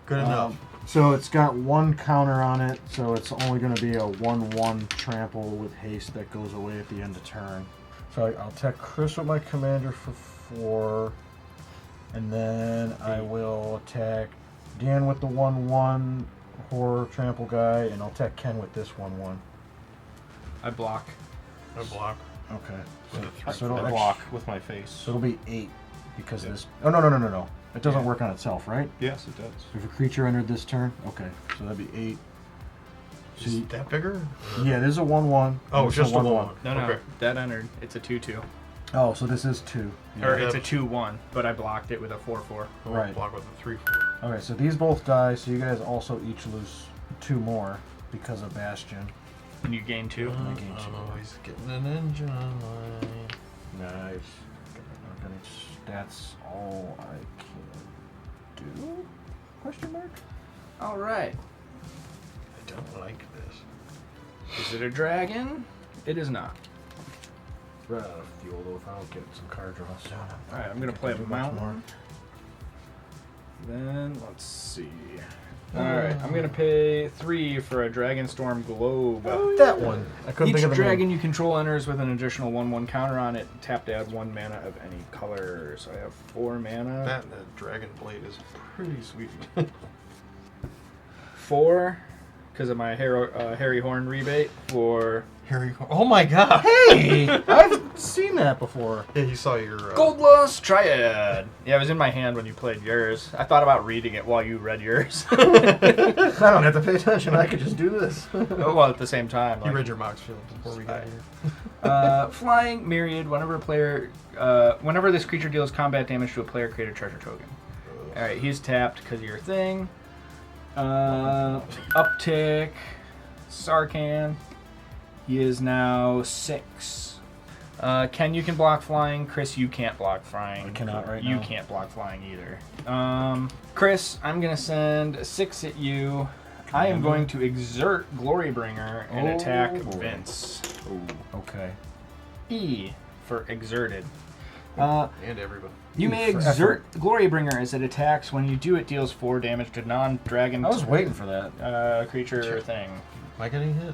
Good enough. So it's got 1 counter on it, so it's only going to be a 1/1 trample with haste that goes away at the end of turn. So I'll attack Chris with my commander for 4, and then I will attack Dan with the 1/1 horror trample guy, and I'll attack Ken with this 1/1. I block. I block. Okay. With So it'll I block with my face. So it'll be 8 because Yeah. this. Oh no! It doesn't work on itself, right? Yes, it does. If a creature entered this turn, okay, so that'd be 8. So Is it that bigger? yeah, this is a 1/1. Oh, This is just a 1/1. No, Okay. that entered. It's a 2/2. Oh, so this is 2. Or Yeah. it's a 2/1, but I blocked it with a 4/4. I'll Right. Block with a 3/4. Okay, so these both die, so you guys also each lose 2 more because of Bastion. And you gain 2. I gain 2. Oh, he's getting an engine online. Nice. Okay, that's all I can do? Question mark? All right. I don't like this. Is it a dragon? It is not. Run out of fuel though if I don't get some card draws soon. All right, I'm gonna play a Do much more. mountain. Then let's see. All right, I'm gonna pay 3 for a Dragonstorm Globe. That one. I couldn't Each think of the dragon name. you control enters with an additional 1/1 counter on it. Tap to add 1 mana of any color. So I have 4 mana. That and the Dragon Blade is pretty sweet. 4, because of my Harry Horn rebate for Here you go. Oh my god. Hey, I've seen that before. Yeah, he saw your... Gold Lost Triad. Yeah, it was in my hand when you played yours. I thought about reading it while you read yours. I don't have to pay attention. I could just do this. Well, at the same time. You read your Mox Field before we got here. Flying Myriad. Whenever this creature deals combat damage to a player, create a treasure token. All right, he's tapped because of your thing. Uptick. Sarkhan. He is now 6. Ken, you can block flying. Chris, you can't block flying. I cannot right You now. can't block flying either. Chris, I'm going to send 6 at you. I am going to exert Glorybringer and attack Vince. Okay. E for exerted. And everybody. You may exert Glorybringer as it attacks. When you do, it deals 4 damage to non-dragon I was waiting for that. creature thing. Am I getting hit?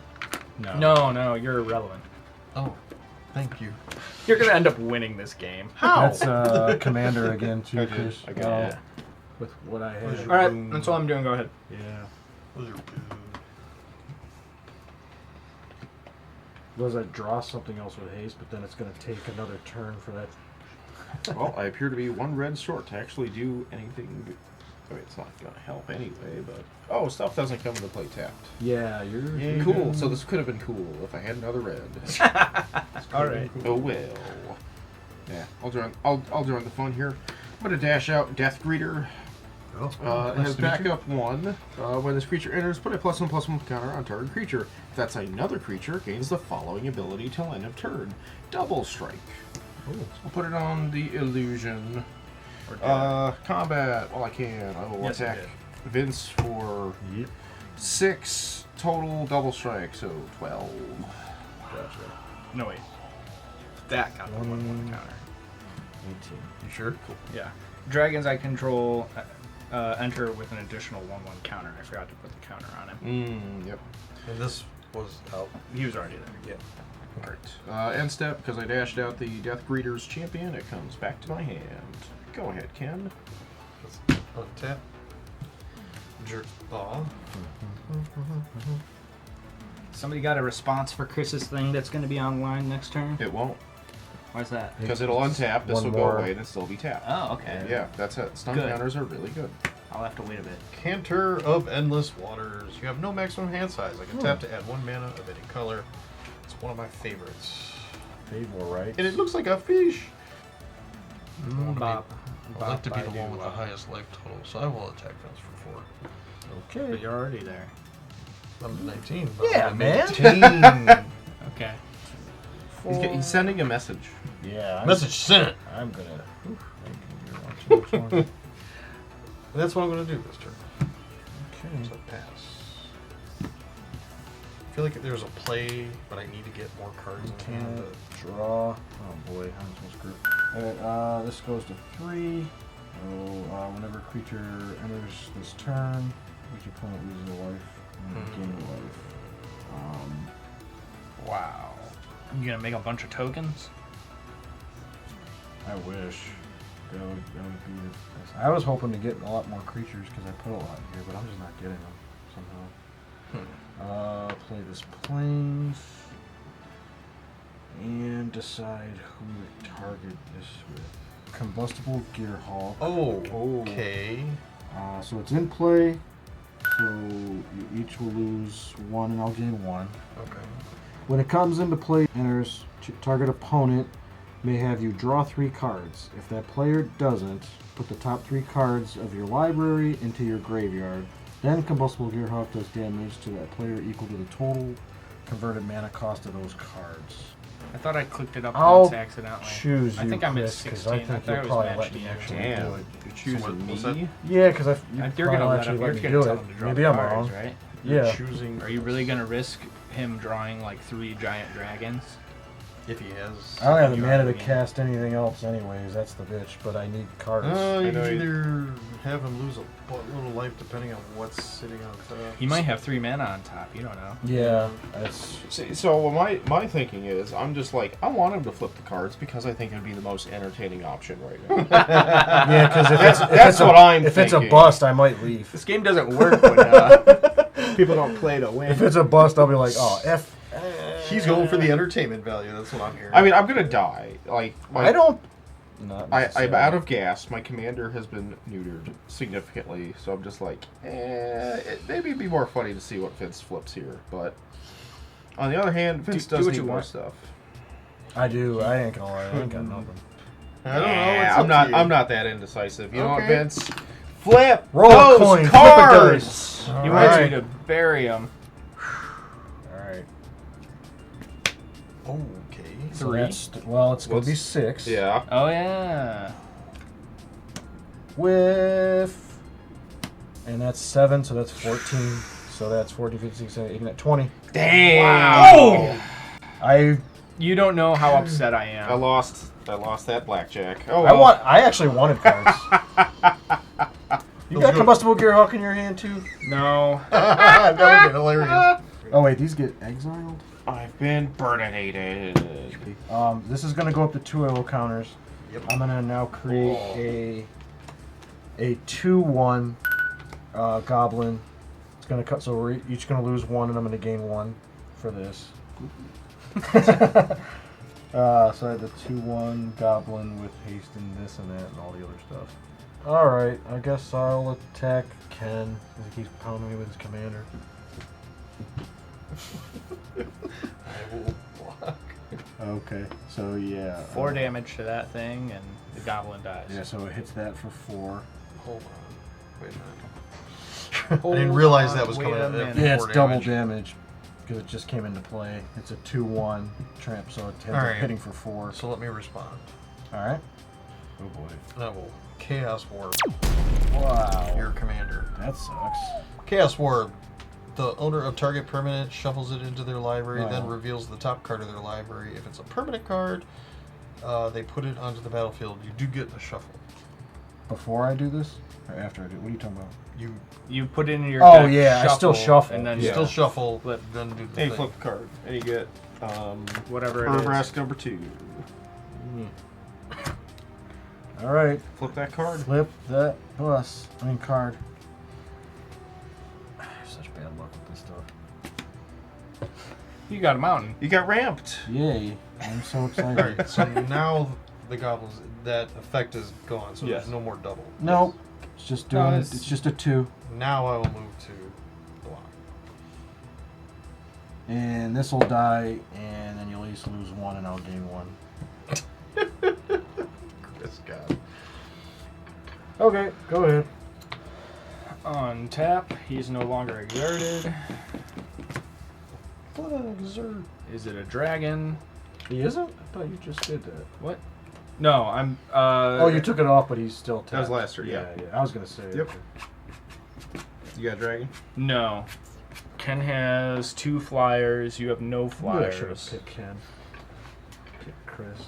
No, you're irrelevant. Oh, thank you. You're going to end up winning this game. That's commander again, too, Chris. I got it. With what I Where's have. your- All right, that's all I'm doing. Go ahead. Yeah. Those are good. Was I draw something else with haste, but then it's going to take another turn for that. Well, I appear to be 1 red short to actually do anything. I mean, it's not going to help anyway, but... Oh, stuff doesn't come into play tapped. Yeah, you're... Cool. So this could have been cool if I had another red. All right. Oh well. Yeah, I'll join the fun here. I'm going to dash out Death Greeter. It has backup 1. When this creature enters, put a +1/+1 counter on target creature. If that's another creature, gains the following ability till end of turn. Double Strike. I'll put it on the illusion. Combat. Well, I can. I will Yes, I attack did. Vince for 6 total double strike, so 12. Gotcha. No, wait. That got the 1/1 counter. 18. You sure? Cool. Yeah. Dragons I control enter with an additional 1/1 counter. I forgot to put the counter on him. Yep. And this was out. He was already there. Yeah. Alright. End step, because I dashed out the Death Greeter's champion, it comes back to my hand. Go ahead, Ken. Let's untap. Jerk. Aw. Somebody got a response for Chris's thing that's going to be online next turn? It won't, Why's that? because it'll untap, this One will more. go away, and it'll still be tapped. Oh, okay. Yeah, that's it. Stun Good. counters are really good. I'll have to wait a bit. Canter of Endless Waters. You have no maximum hand size. I can tap to add 1 mana of any color. It's one of my favorites. Favor, right? And it looks like a fish. Bop. I'd like to be the Bop, I one do, with the highest life total, so I will attack Vince for 4. But Okay. you're already there. I'm 19. But Yeah, I'm man. 18. Okay. He's sending a message. Yeah. Message sent. I'm going to... That's what I'm going to do this turn. Okay. So pass. I feel like there's a play, but I need to get more cards in hand. Can't draw. Oh boy, I'm so screwed. Alright, this goes to 3. So, whenever a creature enters this turn, each opponent loses a life and gain a life. Wow. You going to make a bunch of tokens? I wish. That would be the best. I was hoping to get a lot more creatures because I put a lot here, but I'm just not getting them somehow. Play this planes and decide who to target this with. Combustible Gearhawk. Oh, okay. So it's in play. So you each will lose 1 and I'll gain 1. Okay. When it comes into play, enters target opponent may have you draw 3 cards. If that player doesn't, put the top 3 cards of your library into your graveyard. Then Combustible Gearhawk does damage to that player equal to the total converted mana cost of those cards. I thought I clicked it up I'll once accidentally. Choose you, I think I'm at Chris, 'cause 16. I think thought you'll it was probably matched let to me you. actually Damn. do it. You're choosing what's that? me? Yeah, because you You're probably gonna actually let me tell do him it. to draw Maybe the I'm cards, wrong. right? Yeah. Choosing. Are you really gonna risk him drawing like 3 giant dragons? If he has. I don't have the You mana are to the cast anything else anyways, that's the bitch, but I need cards. You I can know you- either have him lose a little life depending on what's sitting on top. He might have 3 mana on top. You don't know. Yeah, that's... See, so my thinking is, I'm just like, I want him to flip the cards because I think it would be the most entertaining option right now. Yeah, because That's what I'm if it's a thinking. bust, I might leave. This game doesn't work when people don't play to win. If it's a bust, I'll be like, oh, F. He's going for the entertainment value. That's what I'm hearing. I mean, I'm gonna die. I don't. Not I'm necessarily. out of gas. My commander has been neutered significantly, so I'm just like, maybe it'd be more funny to see what Vince flips here. But on the other hand, Vince do does what need you more want. stuff. I do. I ain't gonna lie. I ain't got nothing. I don't know. Yeah, It's I'm up not. to you. I'm not that indecisive. You know what, Okay. Vince? Flip Roll a those coin. Flip a cards. dice. He All wants right. me to bury him. All right. Okay. So 3. that's well. It's gonna be What's- 6. Yeah. Oh yeah. With. And that's 7, so that's 14. So that's 14, 15, 16, 18, 20. Dang. Wow. I You don't know how upset I am. I lost that blackjack. Oh, well. I actually wanted cards. You Those got go- combustible Gearhawk in your hand too? No. That would have been hilarious. Oh wait, these get exiled. I've been burninated. This is gonna go up to 2 AO counters. Yep. I'm gonna now create a 2/1 goblin. It's gonna cut, so we're each gonna lose 1, and I'm gonna gain 1 for this. So I had the 2/1 goblin with haste and this and that and all the other stuff. Alright, I guess I'll attack Ken as he keeps pounding me with his commander. I will block. Okay, so yeah. 4 damage to that thing, and the goblin dies. Yeah, so it hits that for 4. Hold on. Wait a minute. I didn't realize that was Wait coming a at minute. Yeah, it's 4 double damage because it just came into play. It's a 2/1 tramp, so it ends up Alright. hitting for 4. So let me respond. Alright. Oh boy. And I will Chaos Warp Wow. your commander. That sucks. Chaos Warp. The owner of target permanent shuffles it into their library, Wow. then reveals the top card of their library. If it's a permanent card, they put it onto the battlefield. You do get a shuffle. Before I do this? Or after I do? What are you talking about? You put it in your Oh, deck, yeah, I still shuffle. and then You Yeah. still shuffle, Flip. then do the And thing. you flip a card, and you get whatever it is. Brask number 2. Alright. Flip that card. Flip that card. I have such bad luck with this stuff. You got a mountain. You got ramped. Yay. I'm so excited. Alright, so now the goblins, that effect is gone, so Yes. there's no more double. Nope. It's just doing No, it's just a 2. Now I will move to block. And this will die, and then you'll at least lose 1, and I'll gain 1. This guy. Okay, go ahead. On tap, he's no longer exerted. Exert. Is it a dragon? He isn't? I thought you just did that. What? No, I'm. Oh, you took it off, but he's still tapped. That was last turn, yeah. I was gonna say. Yep. You got a dragon? No. Ken has 2 flyers. You have no I should have flyers. picked Ken. Pick Chris.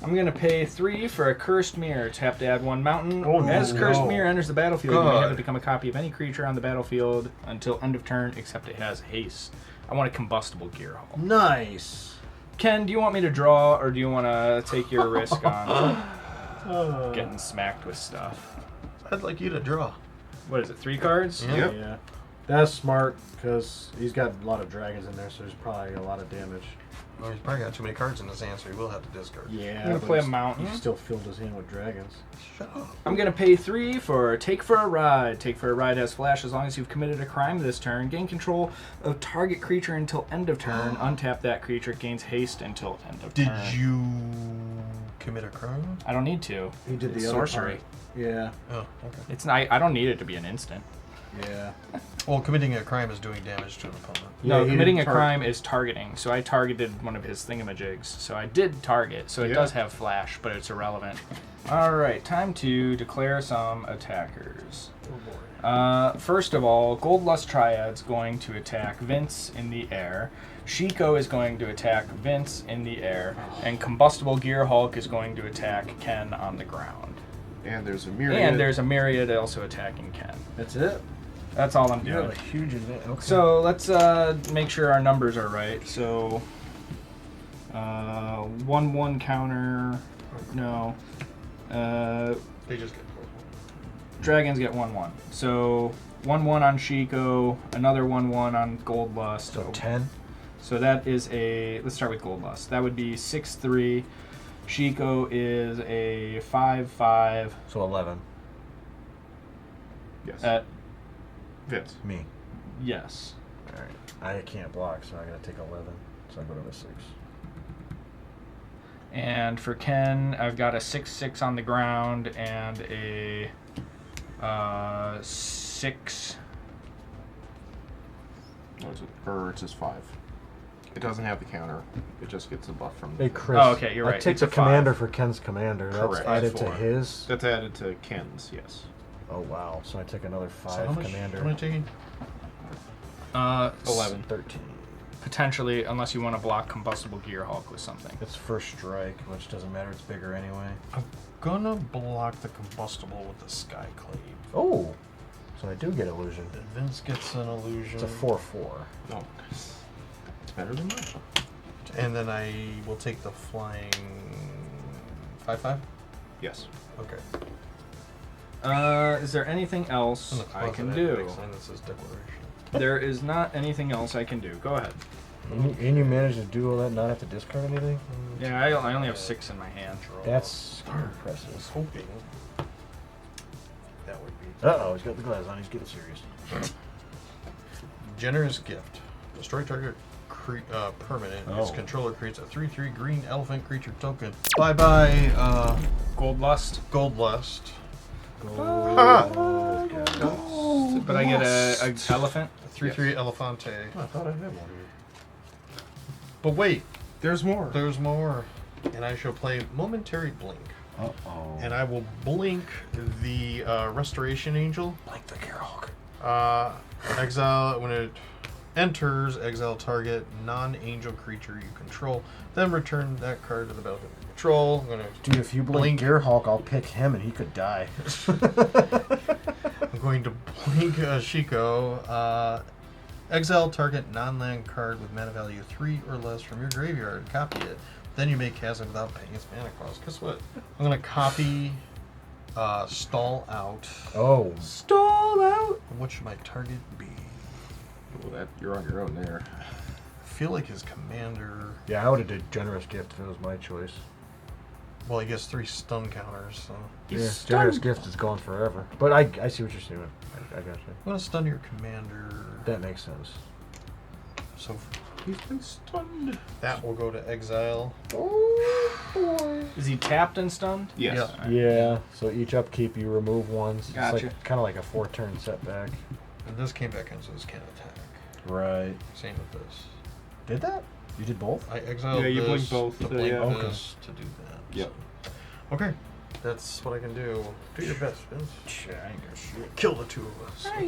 I'm gonna pay 3 for a cursed mirror. Tap to add 1 mountain. Oh, As no. cursed mirror enters the battlefield, you may God. have it become a copy of any creature on the battlefield until end of turn, except it has haste. I want a combustible Gearhawk. Nice. Ken, do you want me to draw, or do you want to take your risk on getting smacked with stuff? I'd like you to draw. What is it? 3 cards? Yeah. Yep. Yeah. That's smart, because he's got a lot of dragons in there, so there's probably a lot of damage. Well, he's probably got too many cards in his hand, so he will have to discard. Yeah. I'm gonna play a mountain. He still filled his hand with dragons. Shut up. I'm gonna pay 3 for Take for a Ride. Take for a Ride has flash as long as you've committed a crime this turn. Gain control of target creature until end of turn. Untap that creature. Gains haste until end of Did turn. you commit a crime? I don't need to. He did It's the other sorcery. part. Yeah. Oh, okay. It's not. I don't need it to be an instant. Yeah. Well, committing a crime is doing damage to an opponent. No, he committing a didn't crime is targeting. So I targeted one of his thingamajigs. So I did target. So it Yeah. does have flash, but it's irrelevant. All right, time to declare some attackers. Oh boy. First of all, Goldlust Triad's going to attack Vince in the air. Shiko is going to attack Vince in the air. And Combustible Gearhulk is going to attack Ken on the ground. And there's a myriad. And there's a Myriad also attacking Ken. That's it? That's all I'm You doing. have a huge advantage. Okay. So let's make sure our numbers are right. So 1/1 counter. No. They just get Dragons get 1/1. So 1/1 on Shiko, another 1/1 on Goldlust. So 10? So that is a... Let's start with Gold Lust. That would be 6/3. Shiko is a 5/5. So 11. Yes. Vince. Me. Yes. All right. I can't block, so I gotta take 11. So I go to a 6. And for Ken, I've got a 6/6 on the ground and a 6. What is it? Or it's just 5. It doesn't have the counter. It just gets a buff from Hey, the... Chris. Oh, okay, you're right. I take It's a the commander 5. for Ken's commander. That's Correct. added to 4. his. That's added to Ken's, yes. Oh, wow. So I take another 5 So how much commander. am I taking? 11. 13. Potentially, unless you want to block Combustible Gearhulk with something. It's first strike, which doesn't matter. It's bigger anyway. I'm gonna block the combustible with the Skyclave. Oh! So I do get illusion. Then Vince gets an illusion. It's a 4/4. No. It's better than mine. And then I will take the flying 5/5. Yes. Okay. Is there anything else In the I closet, can have to do? make sign that says declaration. There is not anything else I can do. Go ahead. And you managed to do all that, not have to discard anything? Yeah, I only have 6 in my hand. Draw. That's I was impressive. hoping that would be. Uh-oh, he's got the glass on. He's getting serious. Generous gift. Destroy target permanent. Its Oh. controller creates a 3/3 green elephant creature token. Bye-bye, Gold Lust. Gold Lust. But I get a elephant. 3/3 Elefante. I thought I had one. But wait, There's more. there's more. And I shall play Momentary Blink. Uh-oh. And I will blink the Restoration Angel. Blink the Gearhulk. Exile, when it enters, exile target non-angel creature you control. Then return that card to the battlefield you control. I'm gonna Dude, if you blink Gearhulk, I'll pick him and he could die. I'm going to blink Shiko. Exile target non-land card with mana value 3 or less from your graveyard. Copy it. Then you may cast it without paying its mana cost. Guess what? I'm going to copy Stall Out. Oh. Stall out. What should my target be? Well, that you're on your own there. I feel like his commander... Yeah, I would have did Generous Gift if it was my choice. Well, he gets 3 stun counters, so... Yeah, Generous Gift is gone forever. But I see what you're saying. I got you. I'm going to stun your commander. That makes sense. So He's been stunned. that will go to exile. Is he tapped and stunned? Yes. Yeah. Yeah, so each upkeep you remove ones. Gotcha. It's like, kind of like a 4-turn setback. And this came back in, so this can't attack. Right. Same with this. Did that? You did both? I exiled Yeah, you this blink both, to blink yeah. this to do that. Yep. So. Okay. That's what I can do. Do your best, Vince. Shit, I ain't got shit. Kill the two of us. I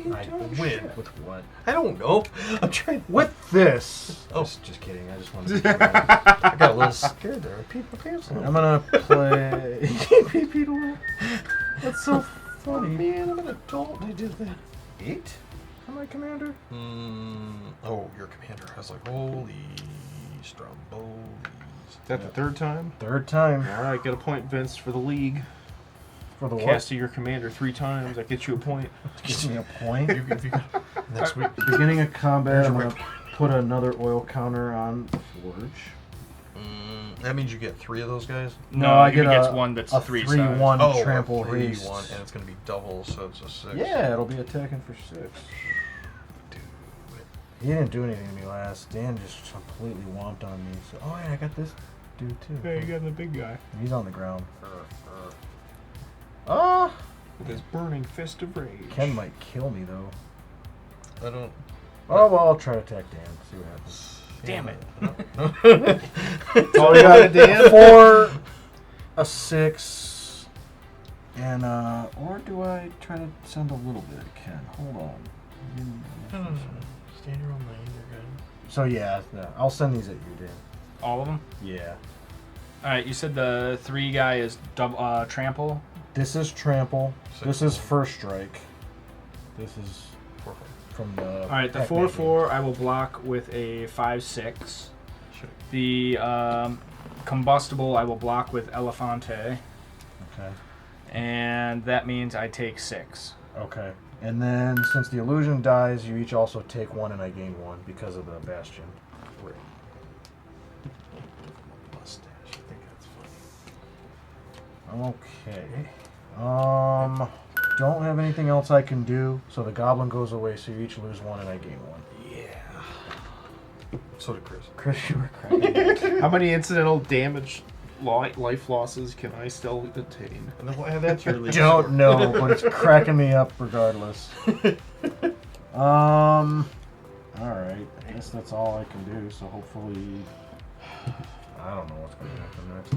win. With what? I don't know. I'm trying. With this! Oh. Just kidding. I just wanted to... I got a little scared there. I peed my pants. I'm gonna play... Peed a little. That's so Oh funny. man, I'm an adult. I did that. 8 for my commander? Oh, your commander has like holy Strombolis. Is that the third time? Third time. All right, get a point, Vince, for the league. For the what? Casting your commander 3 times, that gets you a point. Gives me a point. If you next week. Beginning of combat, I'm Here's gonna your put another oil counter on the Forge. That means you get 3 of those guys. No, I he get gets a, one that's a 3 3/1 Oh, trample 3, haste. 1, and it's going to be double, so it's a 6. Yeah, it'll be attacking for 6. Dude. He didn't do anything to me last. Dan just completely whomped on me. So, oh yeah, I got this dude too. Hey, you got the big guy. He's on the ground. Ah! With his burning fist of rage. Ken might kill me though. I don't. Oh well, I'll try to attack Dan. See what happens. Damn it. So we got Dan 4, a 6, and or do I try to send a little bit at Ken? Hold on. No. Stand your own lane, you're good. So yeah, I'll send these at you, Dan. All of them? Yeah. Alright, you said the 3 guy is double trample. This is trample. This is first strike. This is 4, from the. Alright, the Pac-Man 4/4 I will block with a 5/6. Should The combustible I will block with Elefante. Okay. And that means I take 6. Okay. And then since the illusion dies, you each also take 1 and I gain 1 because of the bastion. Right. Mustache. I think that's funny. Okay. Don't have anything else I can do, so the goblin goes away, so you each lose one and I gain one. Yeah. So did Chris. Chris, you were cracking. How many incidental damage life losses can I still attain? And then that's your lead. Don't know, but it's cracking me up regardless. Alright. I guess that's all I can do, so hopefully... I don't know what's going to happen next.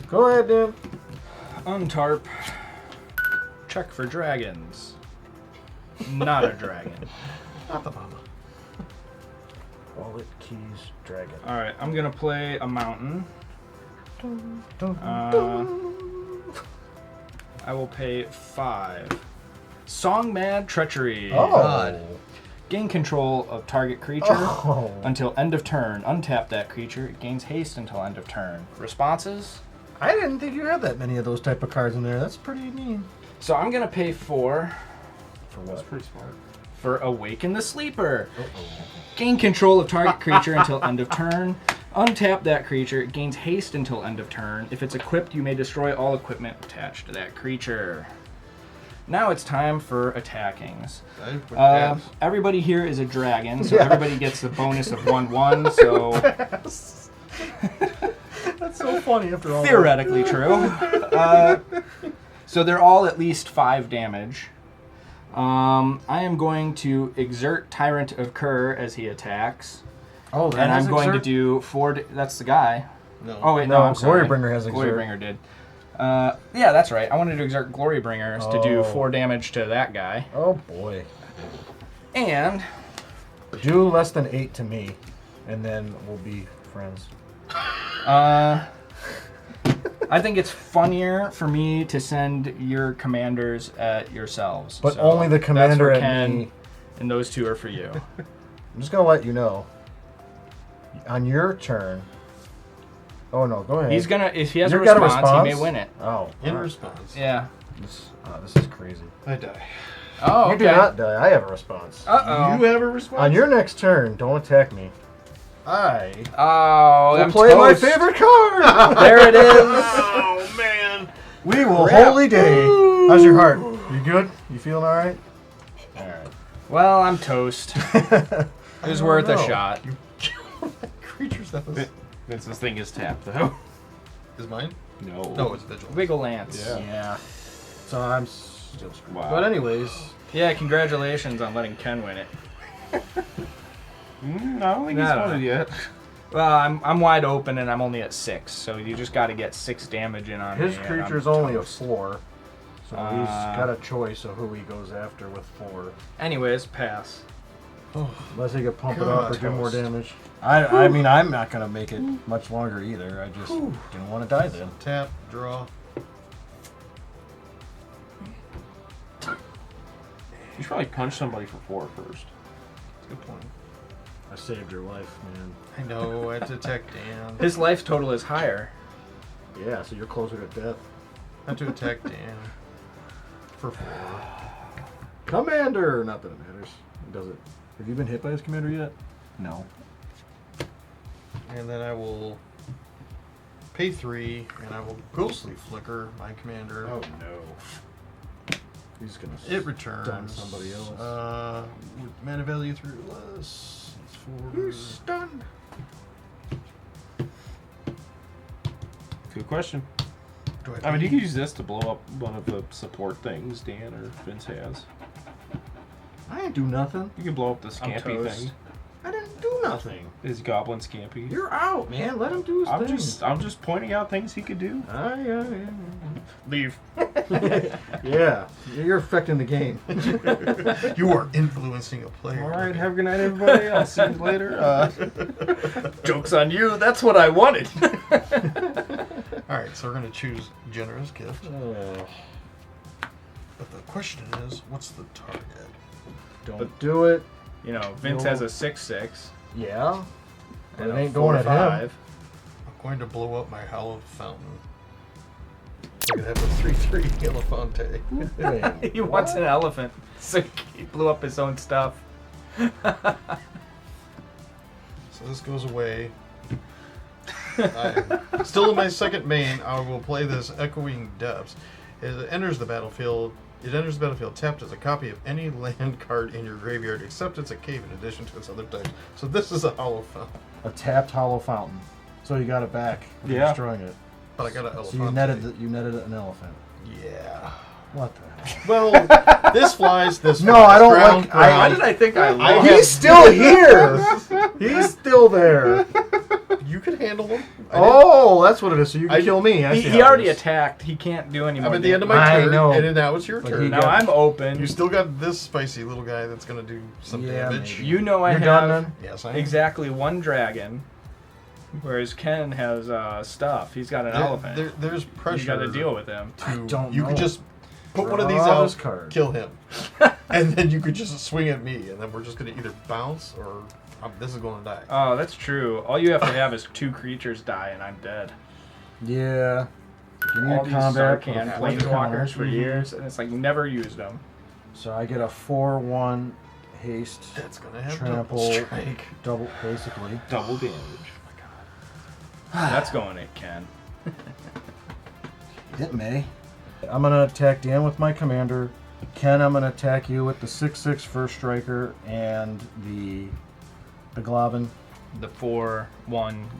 Go ahead, Dan. Untarp. Check for dragons. Not a dragon. Not the mama. Wallet, keys, dragon. Alright, I'm gonna play a mountain. I will pay 5. Song Mad Treachery. Oh. God. Gain control of target creature Oh. until end of turn. Untap that creature. It gains haste until end of turn. Responses? I didn't think you had that many of those type of cards in there. That's pretty neat. So I'm gonna pay 4 For That's what? pretty smart. for Awaken the Sleeper. Uh-oh. Gain control of target creature until end of turn. Untap that creature. It gains haste until end of turn. If it's equipped, you may destroy all equipment attached to that creature. Now it's time for attackings. Everybody here is a dragon, so everybody gets the bonus of 1/1. So That's so funny after all. theoretically true. So they're all at least 5 damage. I am going to exert Tyrant of Kur as he attacks. Oh, And I'm going to do 4... That's the guy. No. Oh, wait, no, I'm sorry. Glorybringer has exert. Glorybringer did. Yeah, that's right. I wanted to exert Glorybringers to do Oh. 4 damage to that guy. Oh, boy. And... Do less than 8 to me, and then we'll be friends. I think it's funnier for me to send your commanders at yourselves. But So only the commander that's for at Ken, me. and those 2 are for you. I'm just going to let you know. On your turn... Oh, no, go ahead. He's gonna... If he has a You've got response, he may win it. Oh. In alright. response, Yeah. This is crazy. I die. Oh, You do not die. I have a response. Uh-oh. You have a response? On your next turn, don't attack me. I Oh, will I'm play my toast. favorite card. There it is. Oh man! We will Crap. holy day. How's your heart? You good? You feeling all right? All right. Well, I'm toast. It was worth a know. shot. Creatures that was. Vince's thing is tapped, though. Is mine? No. No, it's Vigil. Wiggle Lance. Yeah. So I'm still screwed. Wow. But anyways, Yeah, congratulations on letting Ken win it. I don't think he's No, no, won no. it yet. Well, I'm wide open and I'm only at 6, so you just got to get 6 damage in on his me. and creature's I'm only a toast. 4. So he's got a choice of who he goes after with 4. Anyways, pass. Unless he can pump it God, up or do more toast. damage. I mean, I'm not going to make it much longer either. I just didn't want to die then. Tap, draw. You should probably punch somebody for 4 first. That's a good point. I saved your life, man. I know. I had to attack Dan. His life total is higher. Yeah, so you're closer to death. I had to attack Dan. For 4. Commander! Not that it matters. Does it? Have you been hit by his commander yet? No. And then I will pay 3, and I will ghostly flicker my commander. Oh no. He's gonna It returns. stun somebody else. With mana value 3 or less. It's 4. He's stunned. Good question. Do I mean, you could use this to blow up one of the support things Dan or Vince has. I didn't do nothing. You can blow up the I'm Scampy toast. thing. I didn't do nothing. His Goblin Scampy. You're out, man. Let him do his thing. I'm just pointing out things he could do. Leave. Yeah, you're affecting the game. You are influencing a player. All right, have a good night, everybody. I'll see you later. Joke's on you. That's what I wanted. Alright, so we're going to choose generous gift. Oh, But the question is, what's the target? don't do it. You know, Vince No. has a 6/6. Yeah. But and it a ain't going at him. 4/5. I'm going to blow up my hallowed fountain. So I can have a 3/3 Elefante. Wait, He wants an elephant, so he blew up his own stuff. So So this goes away. I'm still in my second main. I will play this Echoing Depths. It enters the battlefield. Tapped as a copy of any land card in your graveyard, except it's a cave in addition to its other types. So this is a hollow fountain. A tapped hollow fountain. So you got it back. Yeah. Destroying it. But I got an elephant. So you netted an elephant. Yeah. What the hell? Well, this flies. This No, flies. I don't Ground, like- ground. Why did I think I lost? He's still here. He's still there. You can handle them. Oh, that's what it is. So you can kill me. I see He how it already is. attacked. He can't do any more. I'm at the end of my I turn, know. and then now it's your But turn. he Now got- I'm open. You still got this spicy little guy that's gonna do some Yeah, damage. maybe. You know I You're have done then? Yes, I am. exactly one dragon, whereas Ken has stuff. He's got an elephant. There's pressure. You got to deal with him. I don't You know. could just put one of Draw these out, this card. kill him, and then you could just swing at me, and then we're just gonna either bounce or this is going to die. Oh, that's true. All you have to have is 2 creatures die, and I'm dead. Yeah. You need All these combat. Sarkhan with a planeswalkers for counter. years, and it's like never used them. So I get a 4/1 haste, That's gonna have trample, double strike. double, basically. Double damage. That's going at Ken. It may. I'm going to attack Dan with my commander. Ken, I'm going to attack you with the 6/6 first striker and the Globin, The 4/1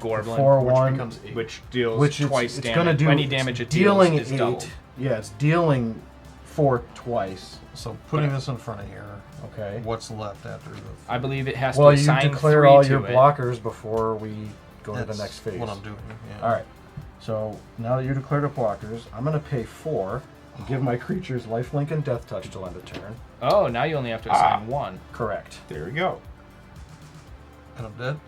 Goblin, 4/1, Which becomes 8. which deals which twice it's damage. going to do. Any it's damage it dealing deals is 8. doubled. Yeah, it's dealing 4 twice. So putting this in front of here, Okay. what's left after the? I believe it has Well, to you assign declare 3 all to your it. blockers before we go to the That's next phase. What I'm doing. Yeah. All right. So now that you declared your blockers, I'm going to pay 4 and give my creatures lifelink and death touch till end of turn. Oh, now you only have to assign 1. Correct. There we go. And I'm dead.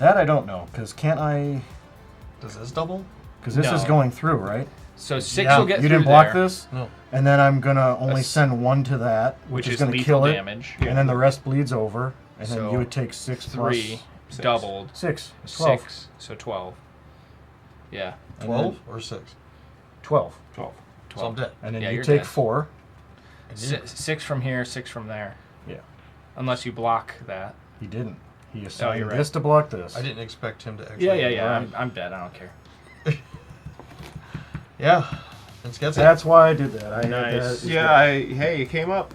That I don't know, because can't I? Does this double? Because this is No. going through, right? So 6 Yeah, will get you through didn't block there, this, No. and then I'm gonna only That's- send 1 to that, which which is gonna lethal kill it, damage. and then the rest bleeds over, and then So, you would take 6 3 plus doubled. 6, 12, 6, so 12. Yeah, and 12 then or 6? 12, 12. So I'm dead. and then Yeah, you you're take dead. 4. And you- 6 from here, 6 from there. Yeah, Unless you block that. he didn't. He assigned you're right. this to block this. I didn't expect him to actually. Yeah. Right. I'm dead. I don't care. Yeah. It's got That's why I did that. I had Nice. that. Yeah, hey, it came up.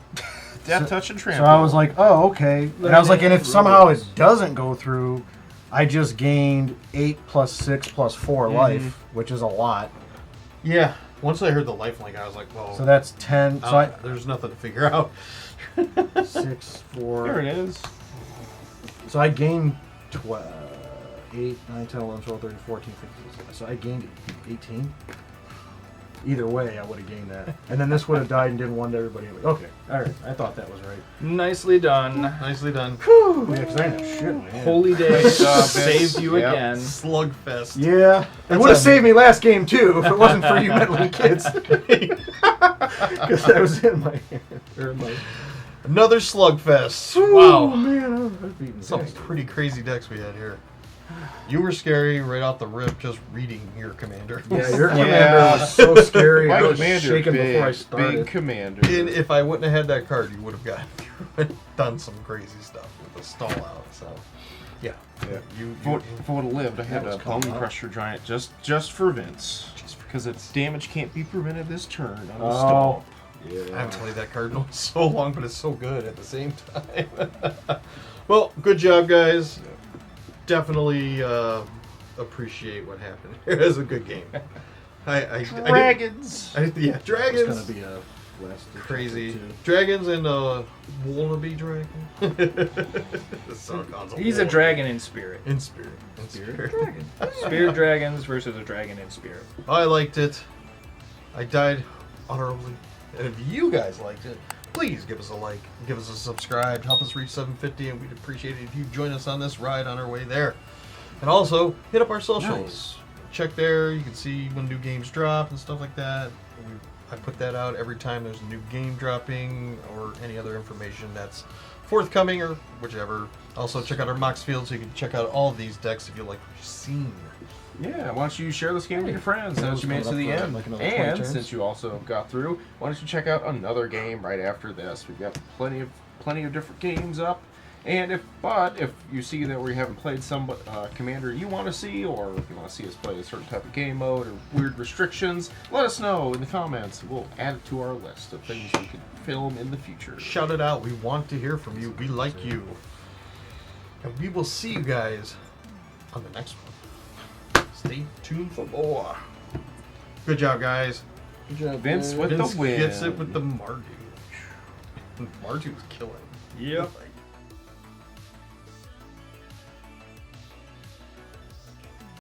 Death touch and So trample. I was like, oh, okay. And I was like, and if somehow it doesn't go through, I just gained 8 plus 6 plus 4 life, which is a lot. Yeah. Once I heard the lifelink, I was like, well. So that's 10. So there's nothing to figure out. I 6, 4. There it is. So I gained 12, 8, 9, 10, 11, 12, 13, 14, 15. So I gained 18. Either way, I would have gained that. And then this would have died and did 1 to everybody. Okay, all right. I thought that was right. Nicely done. Nicely done. Yeah, because I didn't have shit in my hand. Holy day saved you Yep. again. Slugfest. Yeah. It would have saved me last game, too, if it wasn't for you meddling kids. Because I was in my hand. Or in my... Another slugfest. Oh, Wow. man. I was beating Some Zach. pretty crazy decks we had here. You were scary right off the rip just reading your commander. Yeah, your commander Yeah. was so scary. My I was commander, shaking big, before I started. big commander. And if I wouldn't have had that card, you would have done some crazy stuff with the stall out. So, yeah. Yeah. You If I would have lived, I had That was a Bone coming up. Crusher Giant just for Vince. Because its damage can't be prevented this turn on the Oh. stall. I haven't played that card in so long, but it's so good at the same time. Well, good job, guys. Definitely appreciate what happened. It was a good game. Dragons! Yeah, It's dragons. going to be a last Crazy. too. Dragons and wannabe dragon. Sarkhan's He's a wannabe. dragon in spirit. In spirit. In spirit. Spirit dragons versus a dragon in spirit. I liked it. I died honorably. And if you guys liked it, please give us a like, give us a subscribe, help us reach 750, and we'd appreciate it if you join us on this ride on our way there. And also, hit up our socials. Nice. Check there. You can see when new games drop and stuff like that. I put that out every time there's a new game dropping or any other information that's forthcoming or whichever. Also, check out our Mox Field so you can check out all of these decks if you like what you've seen. Yeah, why don't you share this game with your friends That since was you made it to coming the up for, end? like, another 20 And turns. since you also got through, why don't you check out another game right after this? We've got plenty of different games up, And if you see that we haven't played some commander you want to see, or if you want to see us play a certain type of game mode or weird restrictions, let us know in the comments. We'll add it to our list of things we can film in the future. Shout it out. We want to hear from you. We like you. And we will see you guys on the next one. Stay tuned for more. Good job, guys. Good job, Vince guys. with Vince the win. gets it with the Mardu. Mardu's killing. Yep.